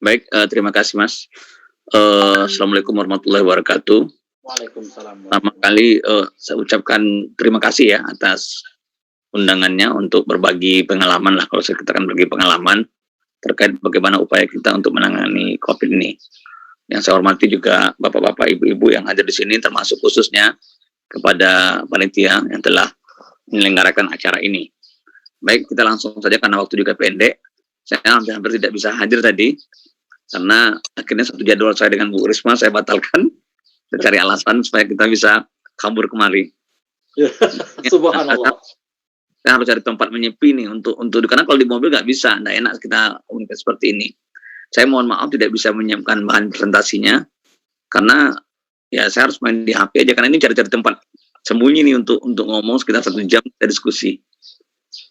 Baik, terima kasih Mas. Assalamualaikum warahmatullahi wabarakatuh. Waalaikumsalam Pertama warahmatullahi kali, saya ucapkan terima kasih ya atas undangannya untuk berbagi pengalaman lah, kalau kita kan berbagi pengalaman terkait bagaimana upaya kita untuk menangani COVID ini. Yang saya hormati juga bapak-bapak, ibu-ibu yang ada di sini, termasuk khususnya kepada panitia yang telah menyelenggarakan acara ini. Baik, kita langsung saja karena waktu juga pendek. Saya hampir tidak bisa hadir tadi, karena akhirnya satu jadwal saya dengan Bu Risma saya batalkan, saya cari alasan supaya kita bisa kabur kemari. Subhanallah. Saya harus cari tempat menyepi nih untuk karena kalau di mobil nggak bisa, nggak enak kita komunikasi seperti ini. Saya mohon maaf tidak bisa menyiapkan bahan presentasinya, karena ya saya harus main di HP aja, karena ini cari-cari tempat sembunyi nih untuk ngomong sekitar 1 jam kita diskusi.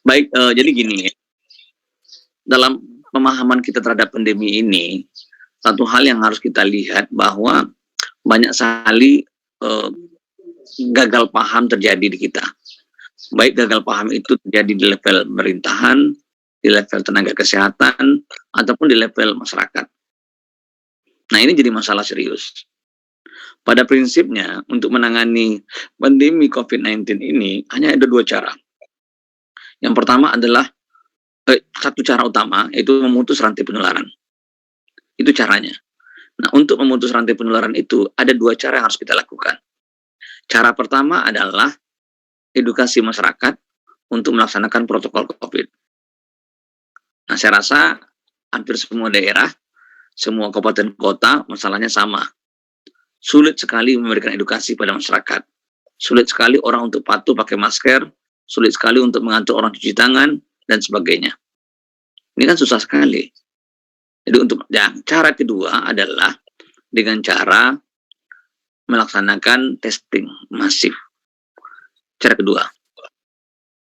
Baik, jadi gini ya, dalam pemahaman kita terhadap pandemi ini, satu hal yang harus kita lihat bahwa banyak sekali gagal paham terjadi di kita. Baik gagal paham itu terjadi di level pemerintahan, di level tenaga kesehatan, ataupun di level masyarakat. Nah, ini jadi masalah serius. Pada prinsipnya, untuk menangani pandemi COVID-19 ini hanya ada 2 cara. Yang pertama adalah satu cara utama, yaitu memutus rantai penularan. Itu caranya. Nah, untuk memutus rantai penularan itu ada 2 cara yang harus kita lakukan. Cara pertama adalah edukasi masyarakat untuk melaksanakan protokol COVID. Nah, saya rasa hampir semua daerah, semua kabupaten kota masalahnya sama. Sulit sekali memberikan edukasi pada masyarakat. Sulit sekali orang untuk patuh pakai masker, sulit sekali untuk mengatur orang cuci tangan, dan sebagainya. Ini kan susah sekali. Jadi cara kedua adalah dengan cara melaksanakan testing masif. Cara kedua.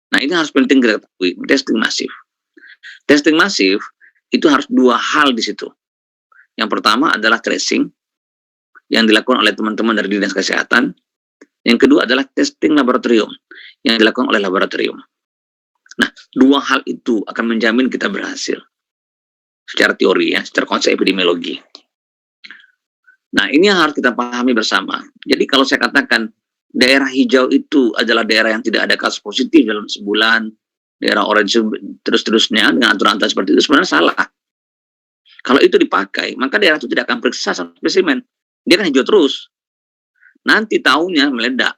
Nah, ini harus penting kita ketahui, testing masif. Testing masif itu harus 2 hal di situ. Yang pertama adalah tracing yang dilakukan oleh teman-teman dari Dinas Kesehatan. Yang kedua adalah testing laboratorium yang dilakukan oleh laboratorium. Nah, 2 hal itu akan menjamin kita berhasil. Secara teori ya, secara konsep epidemiologi. Nah, ini yang harus kita pahami bersama. Jadi kalau saya katakan daerah hijau itu adalah daerah yang tidak ada kasus positif dalam sebulan, daerah orange terus-terusnya dengan aturan seperti itu sebenarnya salah. Kalau itu dipakai, maka daerah itu tidak akan periksa spesimen. Dia kan hijau terus. Nanti tahunnya meledak.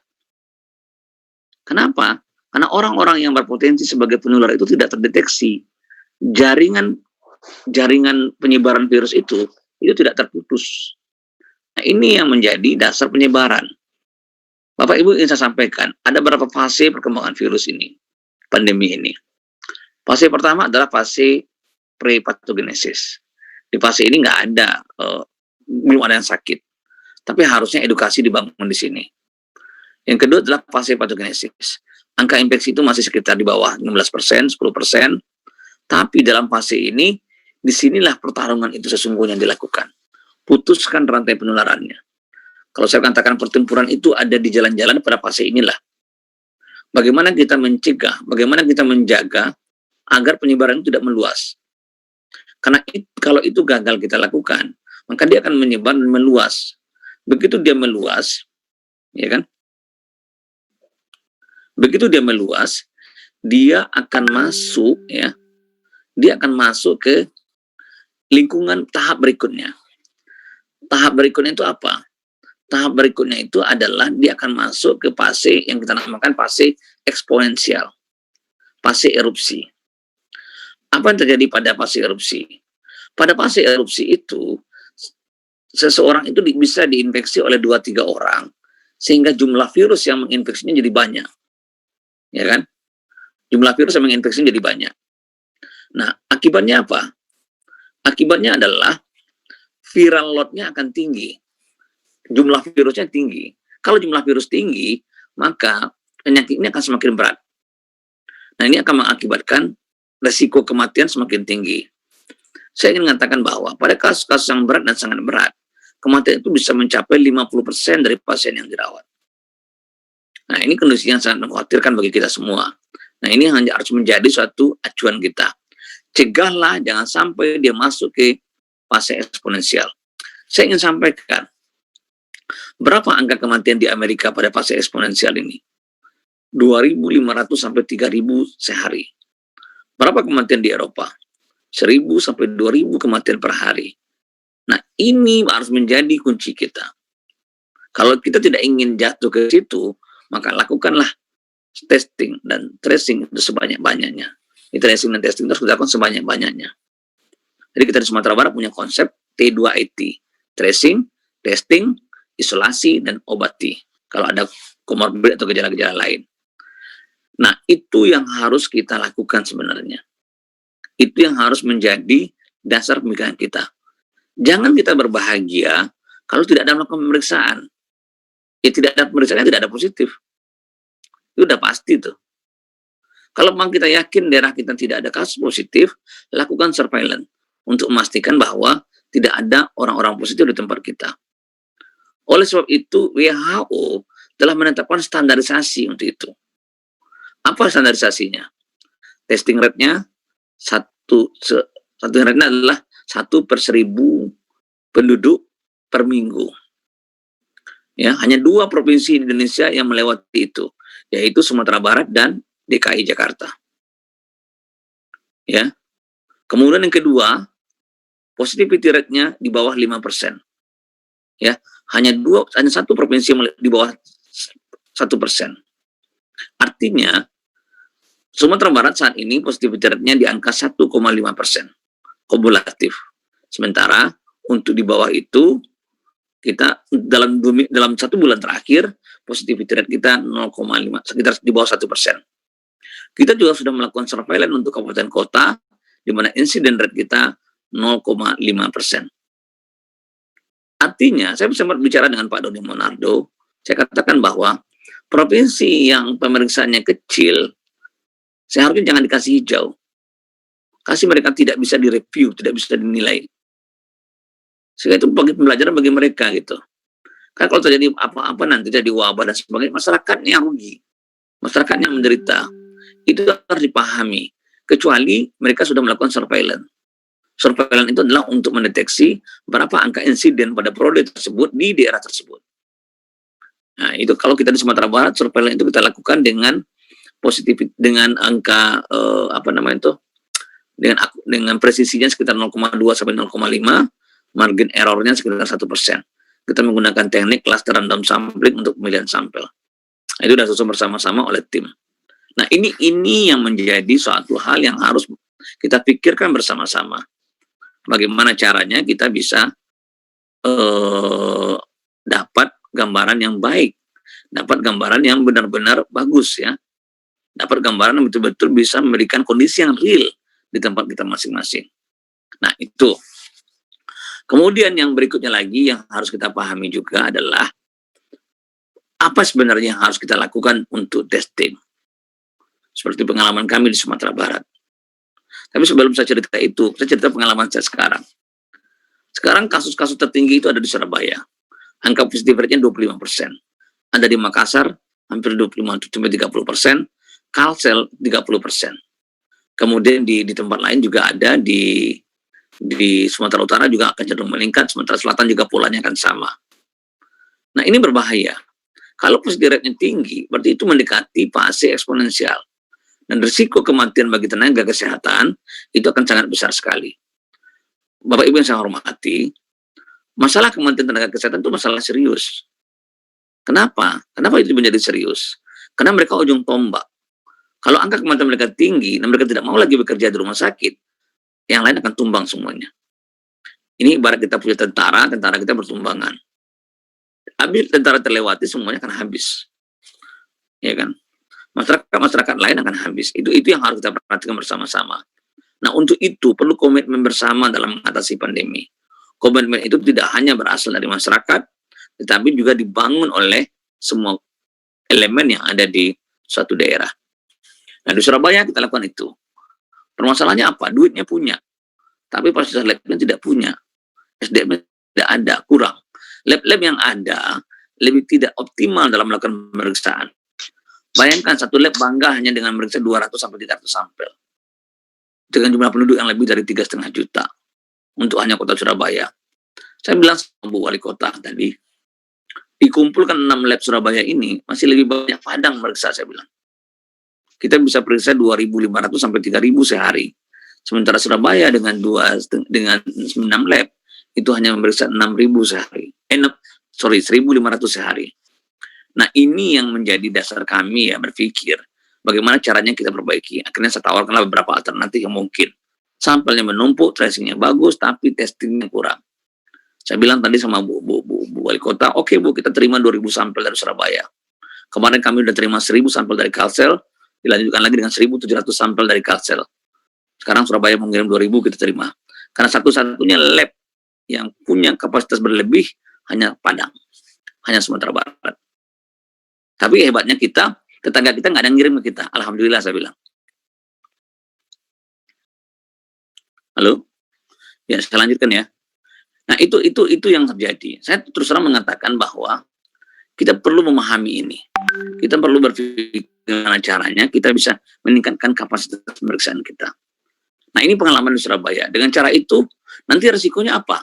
Kenapa? Karena orang-orang yang berpotensi sebagai penular itu tidak terdeteksi. Jaringan penyebaran virus itu tidak terputus. Nah, ini yang menjadi dasar penyebaran. Bapak Ibu ingin saya sampaikan, ada beberapa fase perkembangan virus ini, pandemi ini. Fase pertama adalah fase pre-pathogenesis. Di fase ini nggak ada, belum ada yang sakit. Tapi harusnya edukasi dibangun di sini. Yang kedua adalah fase pathogenesis. Angka infeksi itu masih sekitar di bawah 16%, 10%. Tapi dalam fase ini, disinilah pertarungan itu sesungguhnya dilakukan. Putuskan rantai penularannya. Kalau saya katakan pertempuran itu ada di jalan-jalan pada fase inilah. Bagaimana kita mencegah, bagaimana kita menjaga agar penyebaran itu tidak meluas. Karena kalau itu gagal kita lakukan, maka dia akan menyebar dan meluas. Begitu dia meluas, ya kan? Begitu dia meluas, dia akan masuk ya. Dia akan masuk ke lingkungan tahap berikutnya. Tahap berikutnya itu apa? Tahap berikutnya itu adalah dia akan masuk ke fase yang kita namakan fase eksponensial. Fase erupsi. Apa yang terjadi pada fase erupsi? Pada fase erupsi itu, seseorang itu bisa diinfeksi oleh 2-3 orang, sehingga jumlah virus yang menginfeksinya jadi banyak. Ya kan? Jumlah virus yang menginfeksinya jadi banyak. Nah, akibatnya apa? Akibatnya adalah viral load-nya akan tinggi. Jumlah virusnya tinggi. Kalau jumlah virus tinggi, maka penyakit ini akan semakin berat. Nah, ini akan mengakibatkan resiko kematian semakin tinggi. Saya ingin mengatakan bahwa pada kasus-kasus yang berat dan sangat berat, kematian itu bisa mencapai 50% dari pasien yang dirawat. Nah, ini kondisi yang sangat mengkhawatirkan bagi kita semua. Nah, ini hanya harus menjadi suatu acuan kita. Cegahlah, jangan sampai dia masuk ke fase eksponensial. Saya ingin sampaikan, berapa angka kematian di Amerika pada fase eksponensial ini? 2.500 sampai 3.000 sehari. Berapa kematian di Eropa? 1.000 sampai 2.000 kematian per hari. Nah, ini harus menjadi kunci kita. Kalau kita tidak ingin jatuh ke situ, maka lakukanlah testing dan tracing itu sebanyak-banyaknya. Tracing dan testing terus dilakukan sebanyak-banyaknya. Jadi kita di Sumatera Barat punya konsep T2IT, tracing, testing, isolasi, dan obati. Kalau ada komorbid atau gejala-gejala lain. Nah, itu yang harus kita lakukan sebenarnya. Itu yang harus menjadi dasar pemikiran kita. Jangan kita berbahagia kalau tidak ada melakukan pemeriksaan. Ya tidak ada pemeriksaan, tidak ada positif. Itu udah pasti tuh. Kalau memang kita yakin daerah kita tidak ada kasus positif, lakukan surveillance untuk memastikan bahwa tidak ada orang-orang positif di tempat kita. Oleh sebab itu, WHO telah menetapkan standarisasi untuk itu. Apa standarisasinya? Testing rate-nya satu rate-nya adalah 1 per 1.000 penduduk per minggu. Ya, hanya 2 provinsi di Indonesia yang melewati itu, yaitu Sumatera Barat dan DKI Jakarta. Ya. Kemudian yang kedua, positivity rate-nya di bawah 5%. Ya, hanya 1 provinsi yang di bawah 1%. Artinya Sumatera Barat saat ini positivity rate-nya di angka 1,5% kumulatif. Sementara untuk di bawah itu kita dalam 1 bulan terakhir positivity rate kita 0,5, sekitar di bawah 1%. Kita juga sudah melakukan surveillance untuk kabupaten kota di mana insiden rate kita 0,5%. Artinya, saya sempat bicara dengan Pak Doni Monardo, saya katakan bahwa provinsi yang pemeriksaannya kecil seharusnya jangan dikasih hijau. Kasih mereka tidak bisa direview, tidak bisa dinilai. Sehingga itu bagi pembelajaran bagi mereka gitu. Kan kalau terjadi apa-apa nanti jadi wabah dan sebagainya, masyarakatnya yang rugi. Masyarakatnya yang menderita. Itu harus dipahami. Kecuali mereka sudah melakukan surveillance. Surveillance itu adalah untuk mendeteksi berapa angka insiden pada periode tersebut di daerah tersebut. Nah, itu kalau kita di Sumatera Barat, surveillance itu kita lakukan dengan positif, dengan angka dengan presisinya sekitar 0,2 sampai 0,5, margin errornya sekitar 1%. Kita menggunakan teknik cluster random sampling untuk pemilihan sampel. Itu sudah disusun bersama-sama oleh tim. Nah, ini yang menjadi suatu hal yang harus kita pikirkan bersama-sama. Bagaimana caranya kita bisa dapat gambaran yang baik, dapat gambaran yang benar-benar bagus ya, dapat gambaran yang betul-betul bisa memberikan kondisi yang real di tempat kita masing-masing. Nah, itu. Kemudian yang berikutnya lagi yang harus kita pahami juga adalah apa sebenarnya yang harus kita lakukan untuk testing. Seperti pengalaman kami di Sumatera Barat. Tapi sebelum saya cerita itu, saya cerita pengalaman saya sekarang. Sekarang kasus-kasus tertinggi itu ada di Surabaya. Angka positif rate-nya 25%. Ada di Makassar, hampir 25-30%. Kalsel, 30%. Kemudian di tempat lain juga ada di Sumatera Utara juga akan cenderung meningkat, Sumatera Selatan juga polanya akan sama. Nah, ini berbahaya. Kalau positif rate-nya tinggi, berarti itu mendekati fase eksponensial. Dan risiko kematian bagi tenaga kesehatan itu akan sangat besar sekali. Bapak Ibu yang saya hormati, masalah kematian tenaga kesehatan itu masalah serius. Kenapa? Kenapa itu menjadi serius? Karena mereka ujung tombak. Kalau angka kematian mereka tinggi dan mereka tidak mau lagi bekerja di rumah sakit, yang lain akan tumbang semuanya. Ini ibarat kita punya tentara kita bertumbangan. Habis tentara terlewati, semuanya akan habis. Ya kan? Masyarakat lain akan habis. Itu yang harus kita perhatikan bersama-sama. Nah, untuk itu perlu komitmen bersama dalam mengatasi pandemi. Komitmen itu tidak hanya berasal dari masyarakat, tetapi juga dibangun oleh semua elemen yang ada di suatu daerah. Nah, di Surabaya kita lakukan itu. Permasalahannya apa? Duitnya punya, tapi fasilitas labnya tidak punya. SDM tidak ada, kurang. Lab-lab yang ada lebih tidak optimal dalam melakukan pemeriksaan. Bayangkan satu lab bangga hanya dengan memeriksa 200 sampai 300 sampel. Dengan jumlah penduduk yang lebih dari 3,5 juta. untuk hanya kota Surabaya. Saya bilang sama Bu Wali Kota tadi, dikumpulkan 6 lab Surabaya ini, masih lebih banyak Padang meriksa, saya bilang. Kita bisa periksa 2.500 sampai 3.000 sehari. Sementara Surabaya dengan 6 lab, itu hanya memeriksa 6.000 sehari. 1.500 sehari. Nah, ini yang menjadi dasar kami ya berpikir, bagaimana caranya kita perbaiki. Akhirnya saya tawarkanlah beberapa alternatif yang mungkin. Sampelnya menumpuk, tracingnya bagus, tapi testingnya kurang. Saya bilang tadi sama Bu Wali Kota, oke Bu, kita terima 2.000 sampel dari Surabaya. Kemarin kami sudah terima 1.000 sampel dari Kalsel, dilanjutkan lagi dengan 1.700 sampel dari Kalsel. Sekarang Surabaya mengirim 2.000, kita terima. Karena satu-satunya lab yang punya kapasitas berlebih hanya Padang, hanya Sumatera Barat. Tapi hebatnya kita, tetangga kita nggak ada yang ngirim ke kita. Alhamdulillah, saya bilang. Halo? Ya, saya lanjutkan ya. Nah, itu yang terjadi. Saya terus terang mengatakan bahwa kita perlu memahami ini. Kita perlu berpikir bagaimana caranya kita bisa meningkatkan kapasitas pemeriksaan kita. Nah, ini pengalaman di Surabaya. Dengan cara itu, nanti resikonya apa?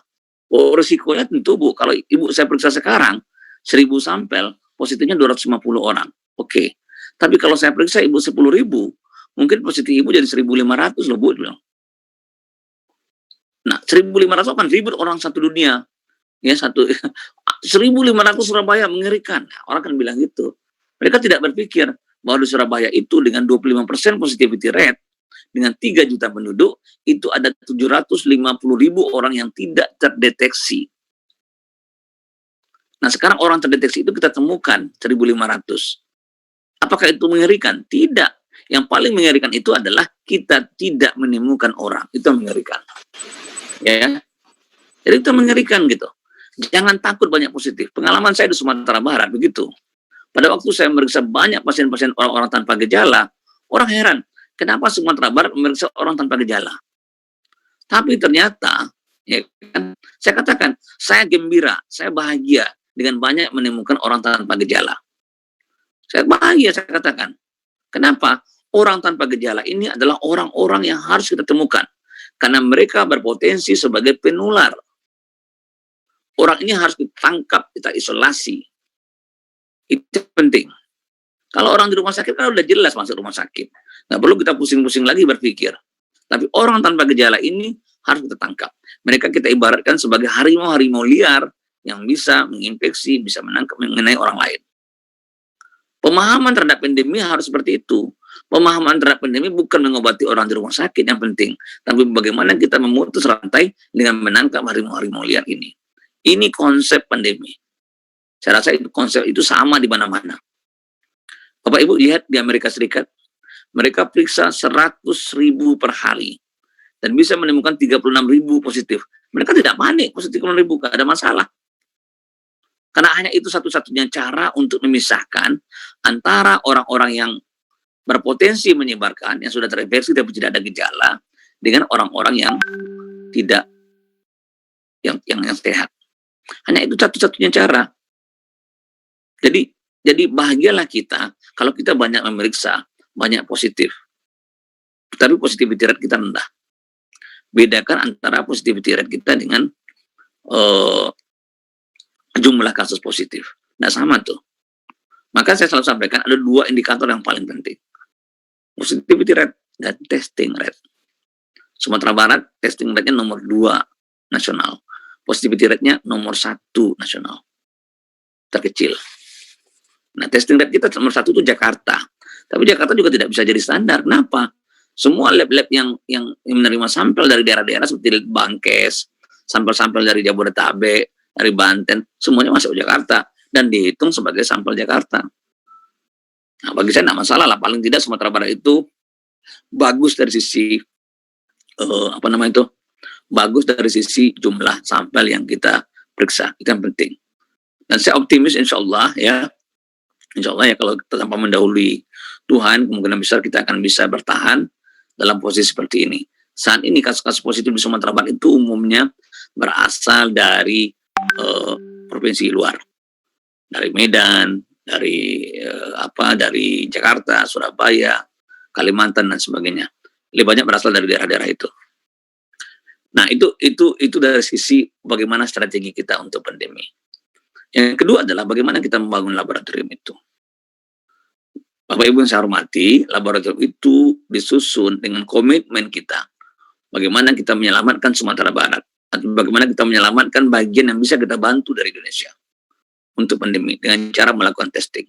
Oh, resikonya tentu, Bu, kalau Ibu saya periksa sekarang, 1.000 sampel, positifnya 250 orang. Oke. Tapi kalau saya periksa Ibu 10.000, mungkin positif Ibu jadi 1.500 loh, Bu. Nah, 1.500 kan ribut orang satu dunia. Ya, 1.500 Surabaya mengerikan. Orang kan bilang gitu. Mereka tidak berpikir bahwa di Surabaya itu dengan 25% positivity rate, dengan 3 juta penduduk, itu ada 750.000 orang yang tidak terdeteksi. Nah, sekarang orang terdeteksi itu kita temukan 1.500. Apakah itu mengerikan? Tidak. Yang paling mengerikan itu adalah kita tidak menemukan orang. Itu yang mengerikan. Ya. Jadi itu mengerikan gitu. Jangan takut banyak positif. Pengalaman saya di Sumatera Barat begitu. Pada waktu saya memeriksa banyak pasien-pasien orang-orang tanpa gejala, orang heran, kenapa Sumatera Barat memeriksa orang tanpa gejala? Tapi ternyata, ya kan, saya katakan, saya gembira, saya bahagia dengan banyak menemukan orang tanpa gejala. Saya bahagia, saya katakan. Kenapa? Orang tanpa gejala ini adalah orang-orang yang harus kita temukan. Karena mereka berpotensi sebagai penular. Orang ini harus ditangkap, kita isolasi. Itu penting. Kalau orang di rumah sakit kan udah jelas masuk rumah sakit. Nggak perlu kita pusing-pusing lagi berpikir. Tapi orang tanpa gejala ini harus kita tangkap. Mereka kita ibaratkan sebagai harimau-harimau liar yang bisa menginfeksi, bisa menangkap, mengenai orang lain. Pemahaman terhadap pandemi harus seperti itu. Pemahaman terhadap pandemi bukan mengobati orang di rumah sakit yang penting, tapi bagaimana kita memutus rantai dengan menangkap harimau-harimau liar ini. Ini konsep pandemi. Saya rasa itu konsep itu sama di mana-mana. Bapak Ibu lihat di Amerika Serikat, mereka periksa 100.000 per hari dan bisa menemukan 36.000 positif. Mereka tidak panik, positif 36.000, tidak ada masalah. Karena hanya itu satu-satunya cara untuk memisahkan antara orang-orang yang berpotensi menyebarkan, yang sudah terinfeksi tapi tidak ada gejala, dengan orang-orang yang tidak, yang sehat. Hanya itu satu-satunya cara. Jadi bahagialah kita kalau kita banyak memeriksa, banyak positif. Tapi positivity rate kita rendah. Bedakan antara positivity rate kita dengan jumlah kasus positif. Nah, sama tuh. Maka saya selalu sampaikan ada 2 indikator yang paling penting. Positivity rate dan testing rate. Sumatera Barat testing rate-nya nomor 2 nasional. Positivity rate-nya nomor 1 nasional. Terkecil. Nah, testing rate kita nomor 1 itu Jakarta. Tapi Jakarta juga tidak bisa jadi standar. Kenapa? Semua lab-lab yang menerima sampel dari daerah-daerah seperti Bangkes, sampel-sampel dari Jabodetabek, dari Banten, semuanya masuk ke Jakarta dan dihitung sebagai sampel Jakarta. Nah, bagi saya tidak masalah lah, paling tidak Sumatera Barat itu bagus dari sisi bagus dari sisi jumlah sampel yang kita periksa, itu yang penting. Dan saya optimis insya Allah ya kalau kita tanpa mendahului Tuhan, kemungkinan besar kita akan bisa bertahan dalam posisi seperti ini. Saat ini kasus-kasus positif di Sumatera Barat itu umumnya berasal dari provinsi luar, dari Medan, dari Jakarta, Surabaya, Kalimantan dan sebagainya. Lebih banyak berasal dari daerah-daerah itu. Nah, itu dari sisi bagaimana strategi kita untuk pandemi. Yang kedua adalah bagaimana kita membangun laboratorium itu. Bapak Ibu yang saya hormati, laboratorium itu disusun dengan komitmen kita. Bagaimana kita menyelamatkan Sumatera Barat, atau bagaimana kita menyelamatkan bagian yang bisa kita bantu dari Indonesia untuk pandemi dengan cara melakukan testing.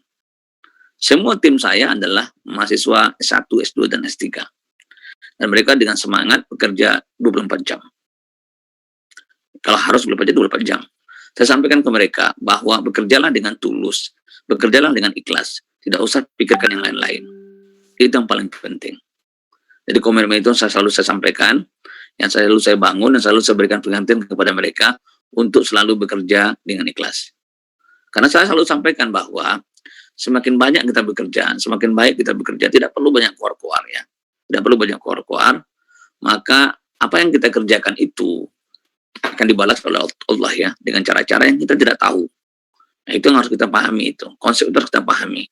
Semua tim saya adalah mahasiswa S1, S2, dan S3. Dan mereka dengan semangat bekerja 24 jam. Kalau harus 24 jam, 24 jam. Saya sampaikan ke mereka bahwa bekerjalah dengan tulus, bekerjalah dengan ikhlas, tidak usah pikirkan yang lain-lain. Itu yang paling penting. Jadi komitmen itu selalu saya sampaikan, yang selalu saya bangun, dan selalu saya berikan pengertian kepada mereka untuk selalu bekerja dengan ikhlas. Karena saya selalu sampaikan bahwa semakin banyak kita bekerja, semakin baik kita bekerja, tidak perlu banyak koar-koar ya. Tidak perlu banyak koar-koar, maka apa yang kita kerjakan itu akan dibalas oleh Allah ya, dengan cara-cara yang kita tidak tahu. Nah, itu yang harus kita pahami itu. Konsep itu harus kita pahami.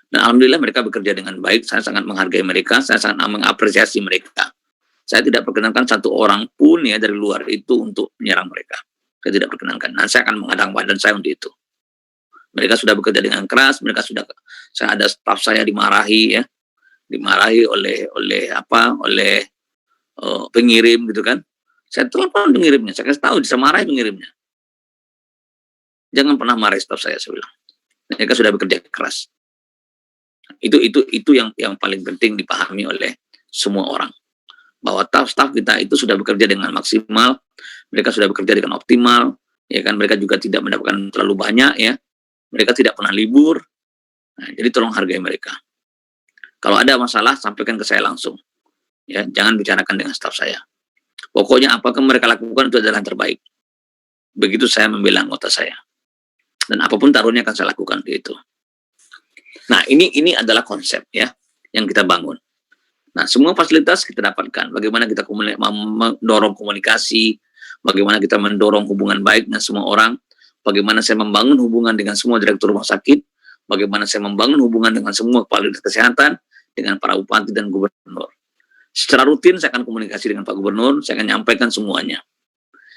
Dan alhamdulillah mereka bekerja dengan baik, saya sangat menghargai mereka, saya sangat mengapresiasi mereka. Saya tidak perkenankan satu orang pun ya dari luar itu untuk menyerang mereka. Saya tidak perkenankan. Nah, saya akan menghadang badan saya untuk itu. Mereka sudah bekerja dengan keras, saya ada staf saya dimarahi ya, dimarahi oleh pengirim gitu kan. Saya telepon pengirimnya, saya kasih tahu, bisa marahi pengirimnya. Jangan pernah marahi staf saya bilang. Mereka sudah bekerja keras. Itu yang paling penting dipahami oleh semua orang. Bahwa staf kita itu sudah bekerja dengan maksimal, mereka sudah bekerja dengan optimal, ya kan, mereka juga tidak mendapatkan terlalu banyak ya. Mereka tidak pernah libur. Nah, jadi tolong hargai mereka. Kalau ada masalah sampaikan ke saya langsung. Ya, jangan bicarakan dengan staf saya. Pokoknya apakah mereka lakukan itu adalah yang terbaik. Begitu saya membela anggota saya. Dan apapun taruhnya akan saya lakukan itu. Nah, ini adalah konsep ya yang kita bangun. Nah, semua fasilitas kita dapatkan. Bagaimana kita mendorong komunikasi, bagaimana kita mendorong hubungan baik dengan semua orang, bagaimana saya membangun hubungan dengan semua direktur rumah sakit, bagaimana saya membangun hubungan dengan semua kepala dinas kesehatan, dengan para bupati dan gubernur. Secara rutin saya akan komunikasi dengan Pak Gubernur, saya akan nyampaikan semuanya.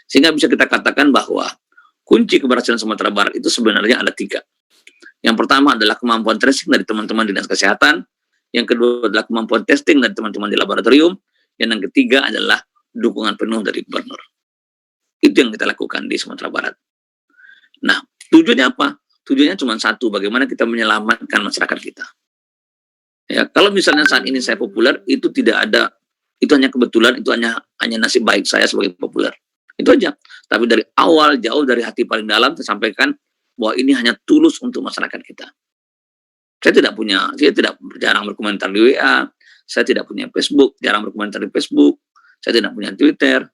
Sehingga bisa kita katakan bahwa kunci keberhasilan Sumatera Barat itu sebenarnya ada 3. Yang pertama adalah kemampuan tracing dari teman-teman dinas kesehatan, yang kedua adalah kemampuan testing dari teman-teman di laboratorium, dan yang ketiga adalah dukungan penuh dari gubernur. Itu yang kita lakukan di Sumatera Barat. Nah, tujuannya apa? Tujuannya cuma satu, bagaimana kita menyelamatkan masyarakat kita. Ya, kalau misalnya saat ini saya populer, itu tidak ada, itu hanya kebetulan, itu hanya nasib baik saya sebagai populer. Itu aja. Tapi dari awal, jauh dari hati paling dalam, saya sampaikan bahwa ini hanya tulus untuk masyarakat kita. Saya tidak jarang berkomentar di WA, saya tidak punya Facebook, jarang berkomentar di Facebook, saya tidak punya Twitter,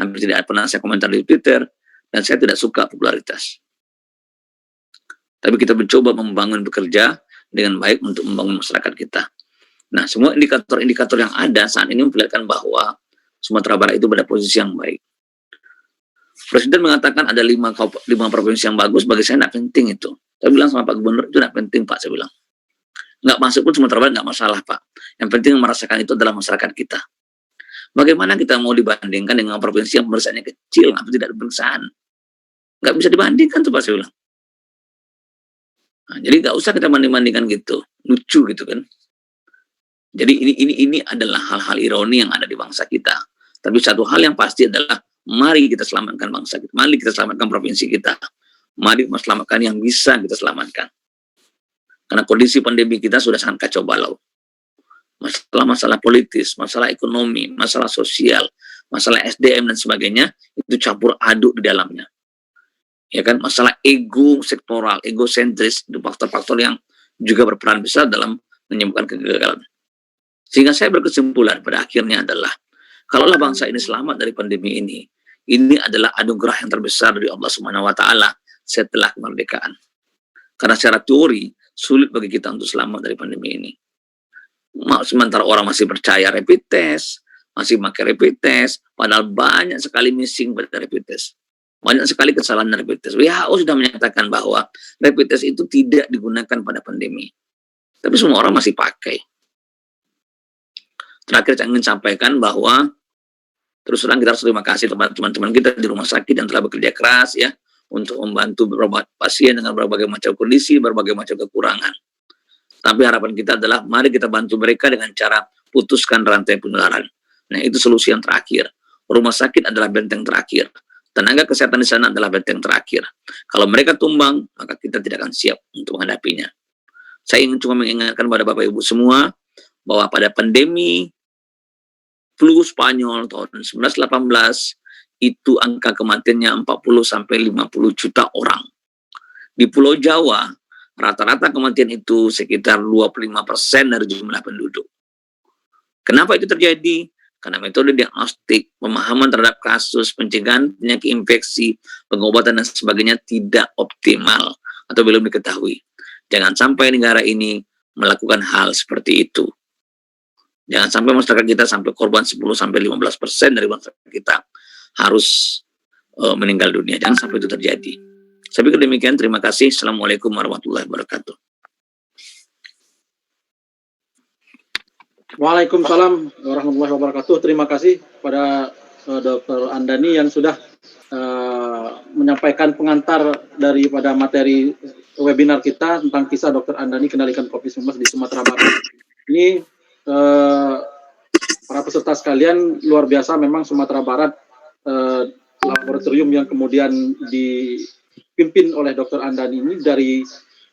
hampir tidak pernah saya komentar di Twitter, dan saya tidak suka popularitas. Tapi kita mencoba membangun bekerja dengan baik untuk membangun masyarakat kita. Nah, semua indikator-indikator yang ada saat ini memperlihatkan bahwa Sumatera Barat itu pada posisi yang baik. Presiden mengatakan ada 5 provinsi yang bagus, bagi saya tidak penting itu. Saya bilang sama Pak Gubernur, itu tidak penting Pak, saya bilang. Nggak masuk pun Sumatera Barat nggak masalah Pak. Yang penting yang merasakan itu adalah masyarakat kita. Bagaimana kita mau dibandingkan dengan provinsi yang pemeriksaannya kecil, atau tidak ada pemeriksaan? Nggak bisa dibandingkan tuh Pak, saya bilang. Nah, jadi nggak usah kita banding-bandingkan gitu, lucu gitu kan. Jadi ini adalah hal-hal ironi yang ada di bangsa kita. Tapi satu hal yang pasti adalah mari kita selamatkan bangsa kita, mari kita selamatkan provinsi kita, mari kita selamatkan yang bisa kita selamatkan. Karena kondisi pandemi kita sudah sangat kacau balau. Masalah politis, masalah ekonomi, masalah sosial, masalah SDM dan sebagainya, itu campur aduk di dalamnya. Ya kan, masalah ego sektoral, egosentris, itu faktor-faktor yang juga berperan besar dalam menyebabkan kegagalan. Sehingga saya berkesimpulan pada akhirnya adalah, kalaulah bangsa ini selamat dari pandemi ini adalah anugerah yang terbesar dari Allah Subhanahu wa Ta'ala setelah kemerdekaan. Karena secara teori, sulit bagi kita untuk selamat dari pandemi ini. Sementara orang masih percaya rapid test, masih pakai rapid test, padahal banyak sekali missing pada rapid test. Banyak sekali kesalahan rapid test. WHO sudah menyatakan bahwa rapid test itu tidak digunakan pada pandemi. Tapi semua orang masih pakai. Terakhir saya ingin sampaikan bahwa Terus terang kita harus terima kasih kepada teman-teman kita di rumah sakit yang telah bekerja keras ya untuk membantu beberapa pasien dengan berbagai macam kondisi, berbagai macam kekurangan. Tapi harapan kita adalah mari kita bantu mereka dengan cara putuskan rantai penularan. Nah, itu solusi yang terakhir. Rumah sakit adalah benteng terakhir. Tenaga kesehatan di sana adalah benteng terakhir. Kalau mereka tumbang, maka kita tidak akan siap untuk menghadapinya. Saya ingin cuma mengingatkan pada Bapak Ibu semua bahwa pada pandemi flu Spanyol tahun 1918 itu angka kematiannya 40 sampai 50 juta orang. Di Pulau Jawa, rata-rata kematian itu sekitar 25% dari jumlah penduduk. Kenapa itu terjadi? Karena metode diagnostik, pemahaman terhadap kasus, pencegahan penyakit infeksi, pengobatan dan sebagainya tidak optimal atau belum diketahui. Jangan sampai negara ini melakukan hal seperti itu. Jangan sampai masyarakat kita sampai korban 10-15% dari masyarakat kita harus meninggal dunia. Jangan sampai itu terjadi. Saya pikir demikian. Terima kasih. Assalamualaikum warahmatullahi wabarakatuh. Waalaikumsalam warahmatullahi wabarakatuh. Terima kasih kepada Dr. Andani yang sudah menyampaikan pengantar daripada materi webinar kita tentang kisah Dr. Andani kendalikan COVID-19 di Sumatera Barat. Ini para peserta sekalian, luar biasa memang Sumatera Barat, laboratorium yang kemudian dipimpin oleh Dr. Andani ini dari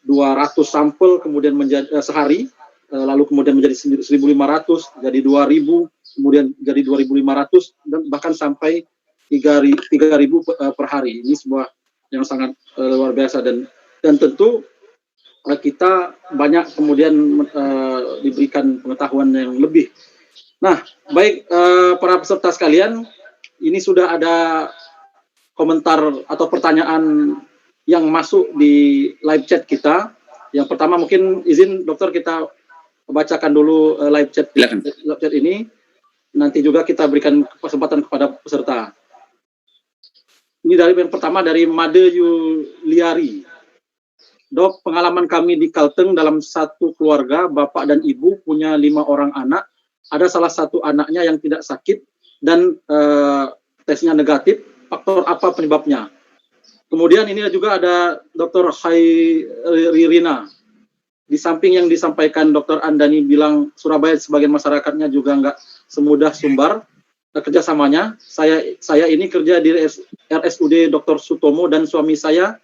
200 sampel kemudian menjadi sehari, lalu kemudian menjadi 1.500, jadi 2.000, kemudian jadi 2.500, dan bahkan sampai 3.000 per hari. Ini sebuah yang sangat luar biasa, dan tentu kita banyak kemudian diberikan pengetahuan yang lebih. Nah, baik para peserta sekalian, ini sudah ada komentar atau pertanyaan yang masuk di live chat kita. Yang pertama mungkin izin dokter kita bacakan dulu live chat ini. Nanti juga kita berikan kesempatan kepada peserta. Ini dari yang pertama dari Made Yuliari. Dok, pengalaman kami di Kalteng dalam satu keluarga, bapak dan ibu punya 5 orang anak. Ada salah satu anaknya yang tidak sakit dan tesnya negatif. Faktor apa penyebabnya? Kemudian ini juga ada Dr. Khairina. Di samping yang disampaikan Dr. Andani bilang Surabaya sebagian masyarakatnya juga nggak semudah Sumbar kerjasamanya. Saya ini kerja di RSUD Dr. Sutomo dan suami saya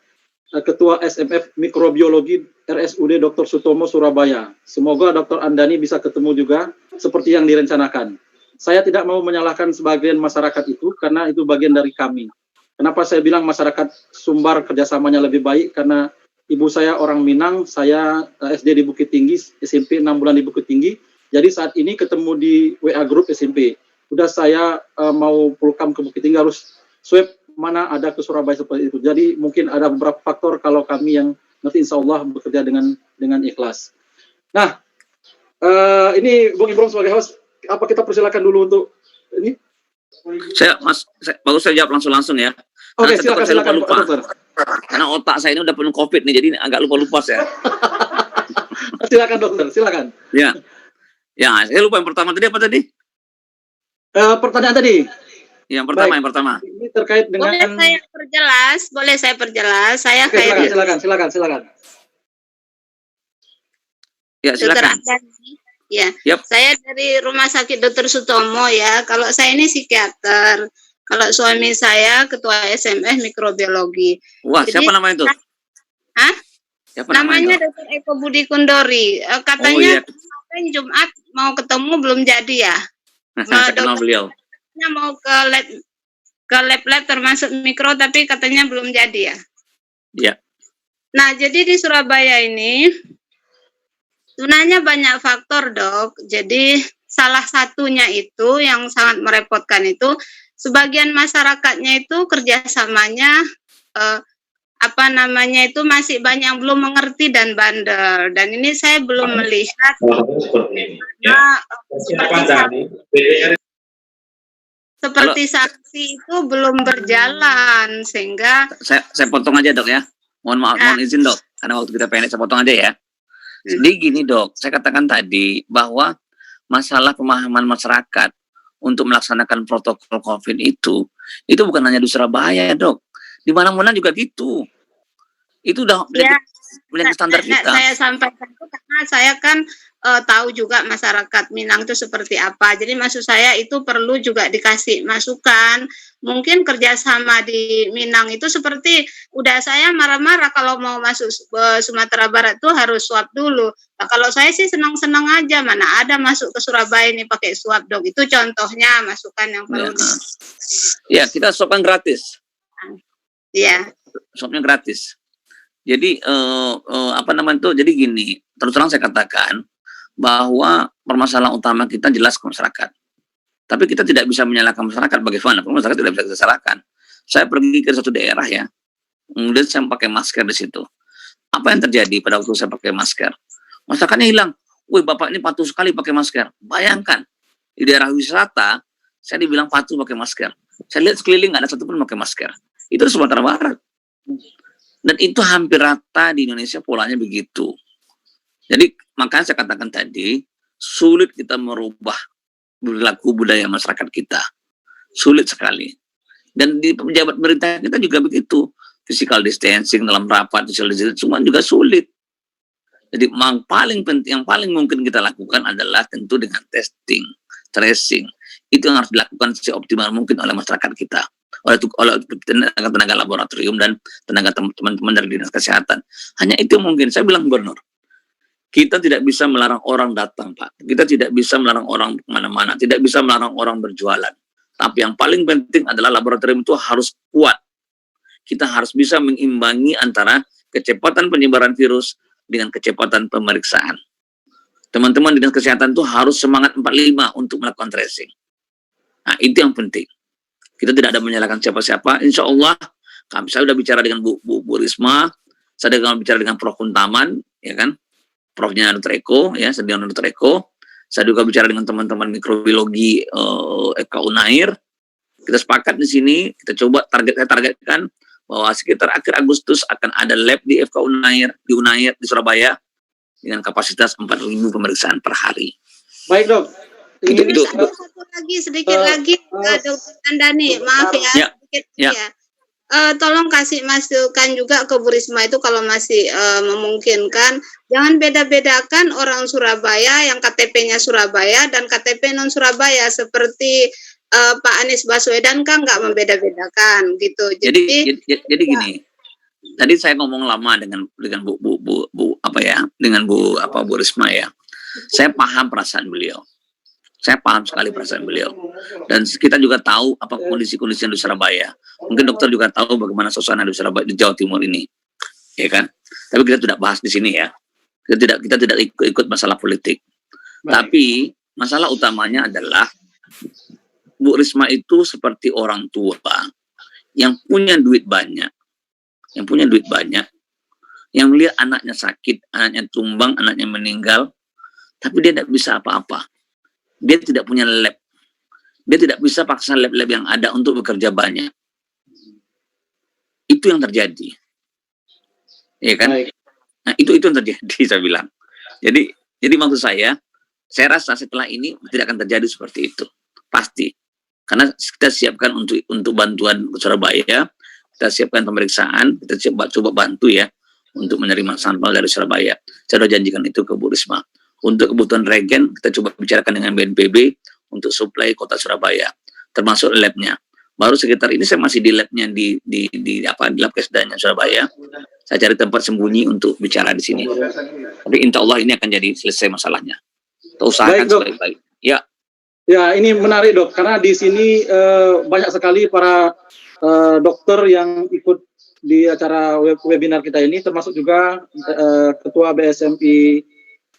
Ketua SMF Mikrobiologi RSUD Dr. Sutomo Surabaya. Semoga Dr. Andani bisa ketemu juga seperti yang direncanakan. Saya tidak mau menyalahkan sebagian masyarakat itu karena itu bagian dari kami. Kenapa saya bilang masyarakat Sumbar kerjasamanya lebih baik? Karena ibu saya orang Minang, saya SD di Bukit Tinggi, SMP 6 bulan di Bukit Tinggi. Jadi saat ini ketemu di WA Group SMP. Udah saya mau pulkam ke Bukit Tinggi harus swab mana ada ke Surabaya seperti itu. Jadi mungkin ada beberapa faktor kalau kami yang nanti insya Allah bekerja dengan ikhlas. Nah, ini Bung Ibrom sebagai host, apa kita persilakan dulu untuk ini? Bagus saya jawab langsung ya. Oke, silakan lupa. Karena otak saya ini udah penuh COVID nih, jadi agak lupa saya. Silakan dokter, silakan. Ya, saya lupa yang pertama tadi apa tadi? Pertanyaan tadi. Yang pertama. Ini terkait dengan. Boleh saya perjelas? Saya Oke, silakan. Ya, silakan. Ya, Saya dari Rumah Sakit Dr. Sutomo ya. Kalau saya ini psikiater. Kalau suami saya ketua SMF mikrobiologi. Wah, jadi, siapa namanya itu? Hah? Namanya Dr. Eko Budi Kundori. Katanya Jumat mau ketemu belum jadi ya. Saya kenal beliau. Mau ke lab termasuk mikro tapi katanya belum jadi ya. Iya. Nah, jadi di Surabaya ini sebenarnya banyak faktor, Dok. Jadi salah satunya itu yang sangat merepotkan itu sebagian masyarakatnya itu kerjasamanya itu masih banyak yang belum mengerti dan bandel. Dan ini saya belum melihat seperti saksi itu belum berjalan sehingga saya potong aja dok ya. Mohon izin dok, karena waktu kita pendek saya potong aja ya. Jadi gini dok, saya katakan tadi bahwa masalah pemahaman masyarakat untuk melaksanakan protokol COVID itu bukan hanya di Surabaya, Dok. Di mana-mana juga gitu. Itu udah menjadi standar kita. Saya sampaikan itu karena saya kan tahu juga masyarakat Minang itu seperti apa. Jadi maksud saya itu perlu juga dikasih masukan. Mungkin kerjasama di Minang itu seperti udah saya marah-marah kalau mau masuk Sumatera Barat tuh harus swab dulu. Nah, kalau saya sih senang-senang aja, mana ada masuk ke Surabaya ini pakai swab, Dok. Itu contohnya masukan yang perlu. Ya, kita swab kan gratis. Iya. Swabnya gratis. Jadi apa namanya itu? Jadi gini, terus terang saya katakan bahwa permasalahan utama kita jelas ke masyarakat. Tapi kita tidak bisa menyalahkan masyarakat. Bagaimana? Masyarakat tidak bisa kita salahkan. Saya pergi ke satu daerah ya, kemudian saya pakai masker di situ. Apa yang terjadi pada waktu saya pakai masker? Masyarakatnya hilang. Wih, Bapak ini patuh sekali pakai masker. Bayangkan, di daerah wisata, saya dibilang patuh pakai masker. Saya lihat sekeliling nggak ada satupun pakai masker. Itu di Sumatera Barat. Dan itu hampir rata di Indonesia polanya begitu. Jadi makanya saya katakan tadi, sulit kita merubah perilaku budaya masyarakat kita. Sulit sekali. Dan di pejabat pemerintah kita juga begitu. Physical distancing dalam rapat, social distancing, semua juga sulit. Jadi yang paling penting, yang paling mungkin kita lakukan adalah tentu dengan testing, tracing. Itu yang harus dilakukan seoptimal mungkin oleh masyarakat kita. Oleh tenaga laboratorium dan tenaga teman-teman dari dinas kesehatan. Hanya itu mungkin. Saya bilang Gubernur, kita tidak bisa melarang orang datang, Pak. Kita tidak bisa melarang orang kemana-mana. Tidak bisa melarang orang berjualan. Tapi yang paling penting adalah laboratorium itu harus kuat. Kita harus bisa mengimbangi antara kecepatan penyebaran virus dengan kecepatan pemeriksaan. Teman-teman dinas kesehatan itu harus semangat 45 untuk melakukan tracing. Nah, itu yang penting. Kita tidak ada menyalahkan siapa-siapa. Insya Allah, saya sudah bicara dengan Bu Risma, saya sudah bicara dengan Prof. Kuntaman, ya kan, Profnya Dr. Eko, ya, saya dengan Dr. Eko. Saya juga bicara dengan teman-teman mikrobiologi FK Unair. Kita sepakat di sini, kita coba saya targetkan bahwa sekitar akhir Agustus akan ada lab di FK Unair, di Surabaya, dengan kapasitas 4.000 pemeriksaan per hari. Baik, Dok. Itu. Sedikit lagi, Dr. Andani, maaf ya. Sedikit ya. Tolong kasih masukan juga ke Bu Risma itu kalau masih memungkinkan. Jangan beda-bedakan orang Surabaya yang KTP-nya Surabaya dan KTP non Surabaya seperti Pak Anies Baswedan kan nggak membeda-bedakan gitu. Jadi gini. Tadi saya ngomong lama dengan Bu Risma ya. Saya paham perasaan beliau. Saya paham sekali perasaan beliau. Dan kita juga tahu apa kondisi-kondisi di Surabaya. Mungkin dokter juga tahu bagaimana suasana di Surabaya, di Jawa Timur ini. Ya kan? Tapi kita tidak bahas di sini ya. Kita tidak ikut masalah politik. Baik. Tapi masalah utamanya adalah Bu Risma itu seperti orang tua yang punya duit banyak. Yang melihat anaknya sakit, anaknya tumbang, anaknya meninggal, tapi dia tidak bisa apa-apa. Dia tidak punya lab. Dia tidak bisa paksa lab-lab yang ada untuk bekerja banyak. Itu yang terjadi. Ya kan? Baik. Nah, itu yang terjadi, saya bilang. Jadi maksud saya rasa setelah ini tidak akan terjadi seperti itu. Pasti. Karena kita siapkan untuk bantuan ke Surabaya, kita siapkan pemeriksaan, kita coba bantu ya untuk menerima sampel dari Surabaya. Saya sudah janjikan itu ke Bu Risma. Untuk kebutuhan regen, kita coba bicarakan dengan BNPB untuk suplai kota Surabaya, termasuk labnya. Baru sekitar ini saya masih di labnya di lab Kesdanya Surabaya. Saya cari tempat sembunyi untuk bicara di sini. Tapi insya Allah ini akan jadi selesai masalahnya. Kita usahakan sebaik-baik. Ya. Ya, ini menarik, Dok, karena di sini banyak sekali para dokter yang ikut di acara webinar kita ini, termasuk juga Ketua BSMI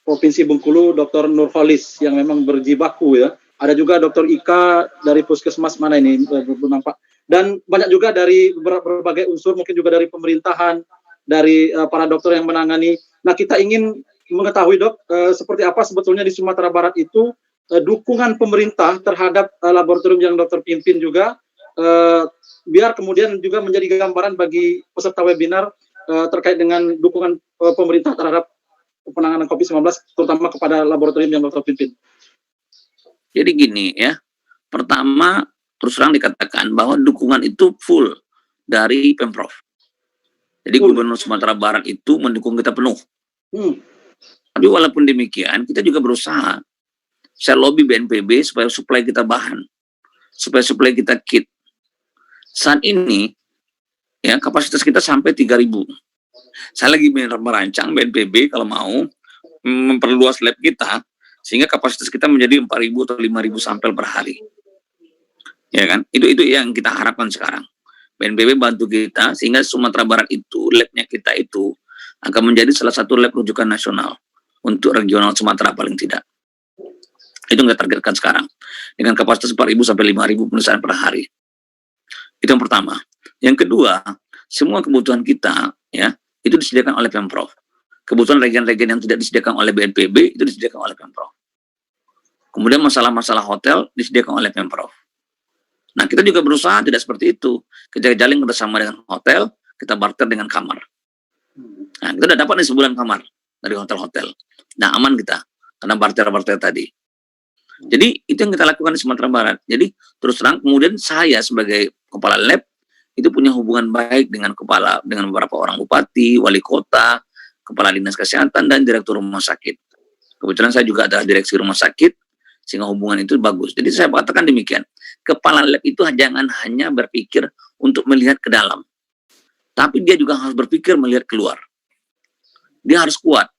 Provinsi Bengkulu, Dr. Nurholis, yang memang berjibaku ya. Ada juga Dr. Ika dari Puskesmas mana ini, nampak. Dan banyak juga dari berbagai unsur, mungkin juga dari pemerintahan, dari para dokter yang menangani. Nah, kita ingin mengetahui, Dok, seperti apa sebetulnya di Sumatera Barat itu dukungan pemerintah terhadap laboratorium yang dokter pimpin juga, biar kemudian juga menjadi gambaran bagi peserta webinar terkait dengan dukungan pemerintah terhadap penanganan COVID-19, terutama kepada laboratorium yang dokter pimpin. Jadi gini ya, Pertama, terus terang dikatakan bahwa dukungan itu full dari Pemprov. Jadi Gubernur Sumatera Barat itu mendukung kita penuh. Tapi walaupun demikian, kita juga berusaha. Saya lobby BNPB supaya supply kita bahan, supaya supply kita kit. Saat ini, ya kapasitas kita sampai 3.000. Saya lagi merancang BNPB kalau mau memperluas lab kita, sehingga kapasitas kita menjadi 4.000 atau 5.000 sampel per hari. Ya kan? Itu yang kita harapkan sekarang. BNPB bantu kita, sehingga Sumatera Barat itu, labnya kita itu, akan menjadi salah satu lab rujukan nasional untuk regional Sumatera paling tidak. Itu yang kita targetkan sekarang. Dengan kapasitas 4.000 sampai 5.000 pemeriksaan per hari. Itu yang pertama. Yang kedua, semua kebutuhan kita, ya, itu disediakan oleh Pemprov. Kebutuhan regen-regen yang tidak disediakan oleh BNPB, itu disediakan oleh Pemprov. Kemudian masalah-masalah hotel disediakan oleh Pemprov. Nah, kita juga berusaha tidak seperti itu. Kita jalin bersama dengan hotel, kita barter dengan kamar. Nah, kita udah dapat nih sebulan kamar dari hotel-hotel. Nah, aman kita, karena barter-barter tadi. Jadi, itu yang kita lakukan di Sumatera Barat. Jadi, terus terang, kemudian saya sebagai kepala lab, itu punya hubungan baik dengan beberapa orang bupati, wali kota, kepala dinas kesehatan, dan direktur rumah sakit. Kebetulan saya juga adalah direksi rumah sakit, sehingga hubungan itu bagus. Jadi saya katakan demikian, kepala lab itu jangan hanya berpikir untuk melihat ke dalam, tapi dia juga harus berpikir melihat keluar. Dia harus kuat,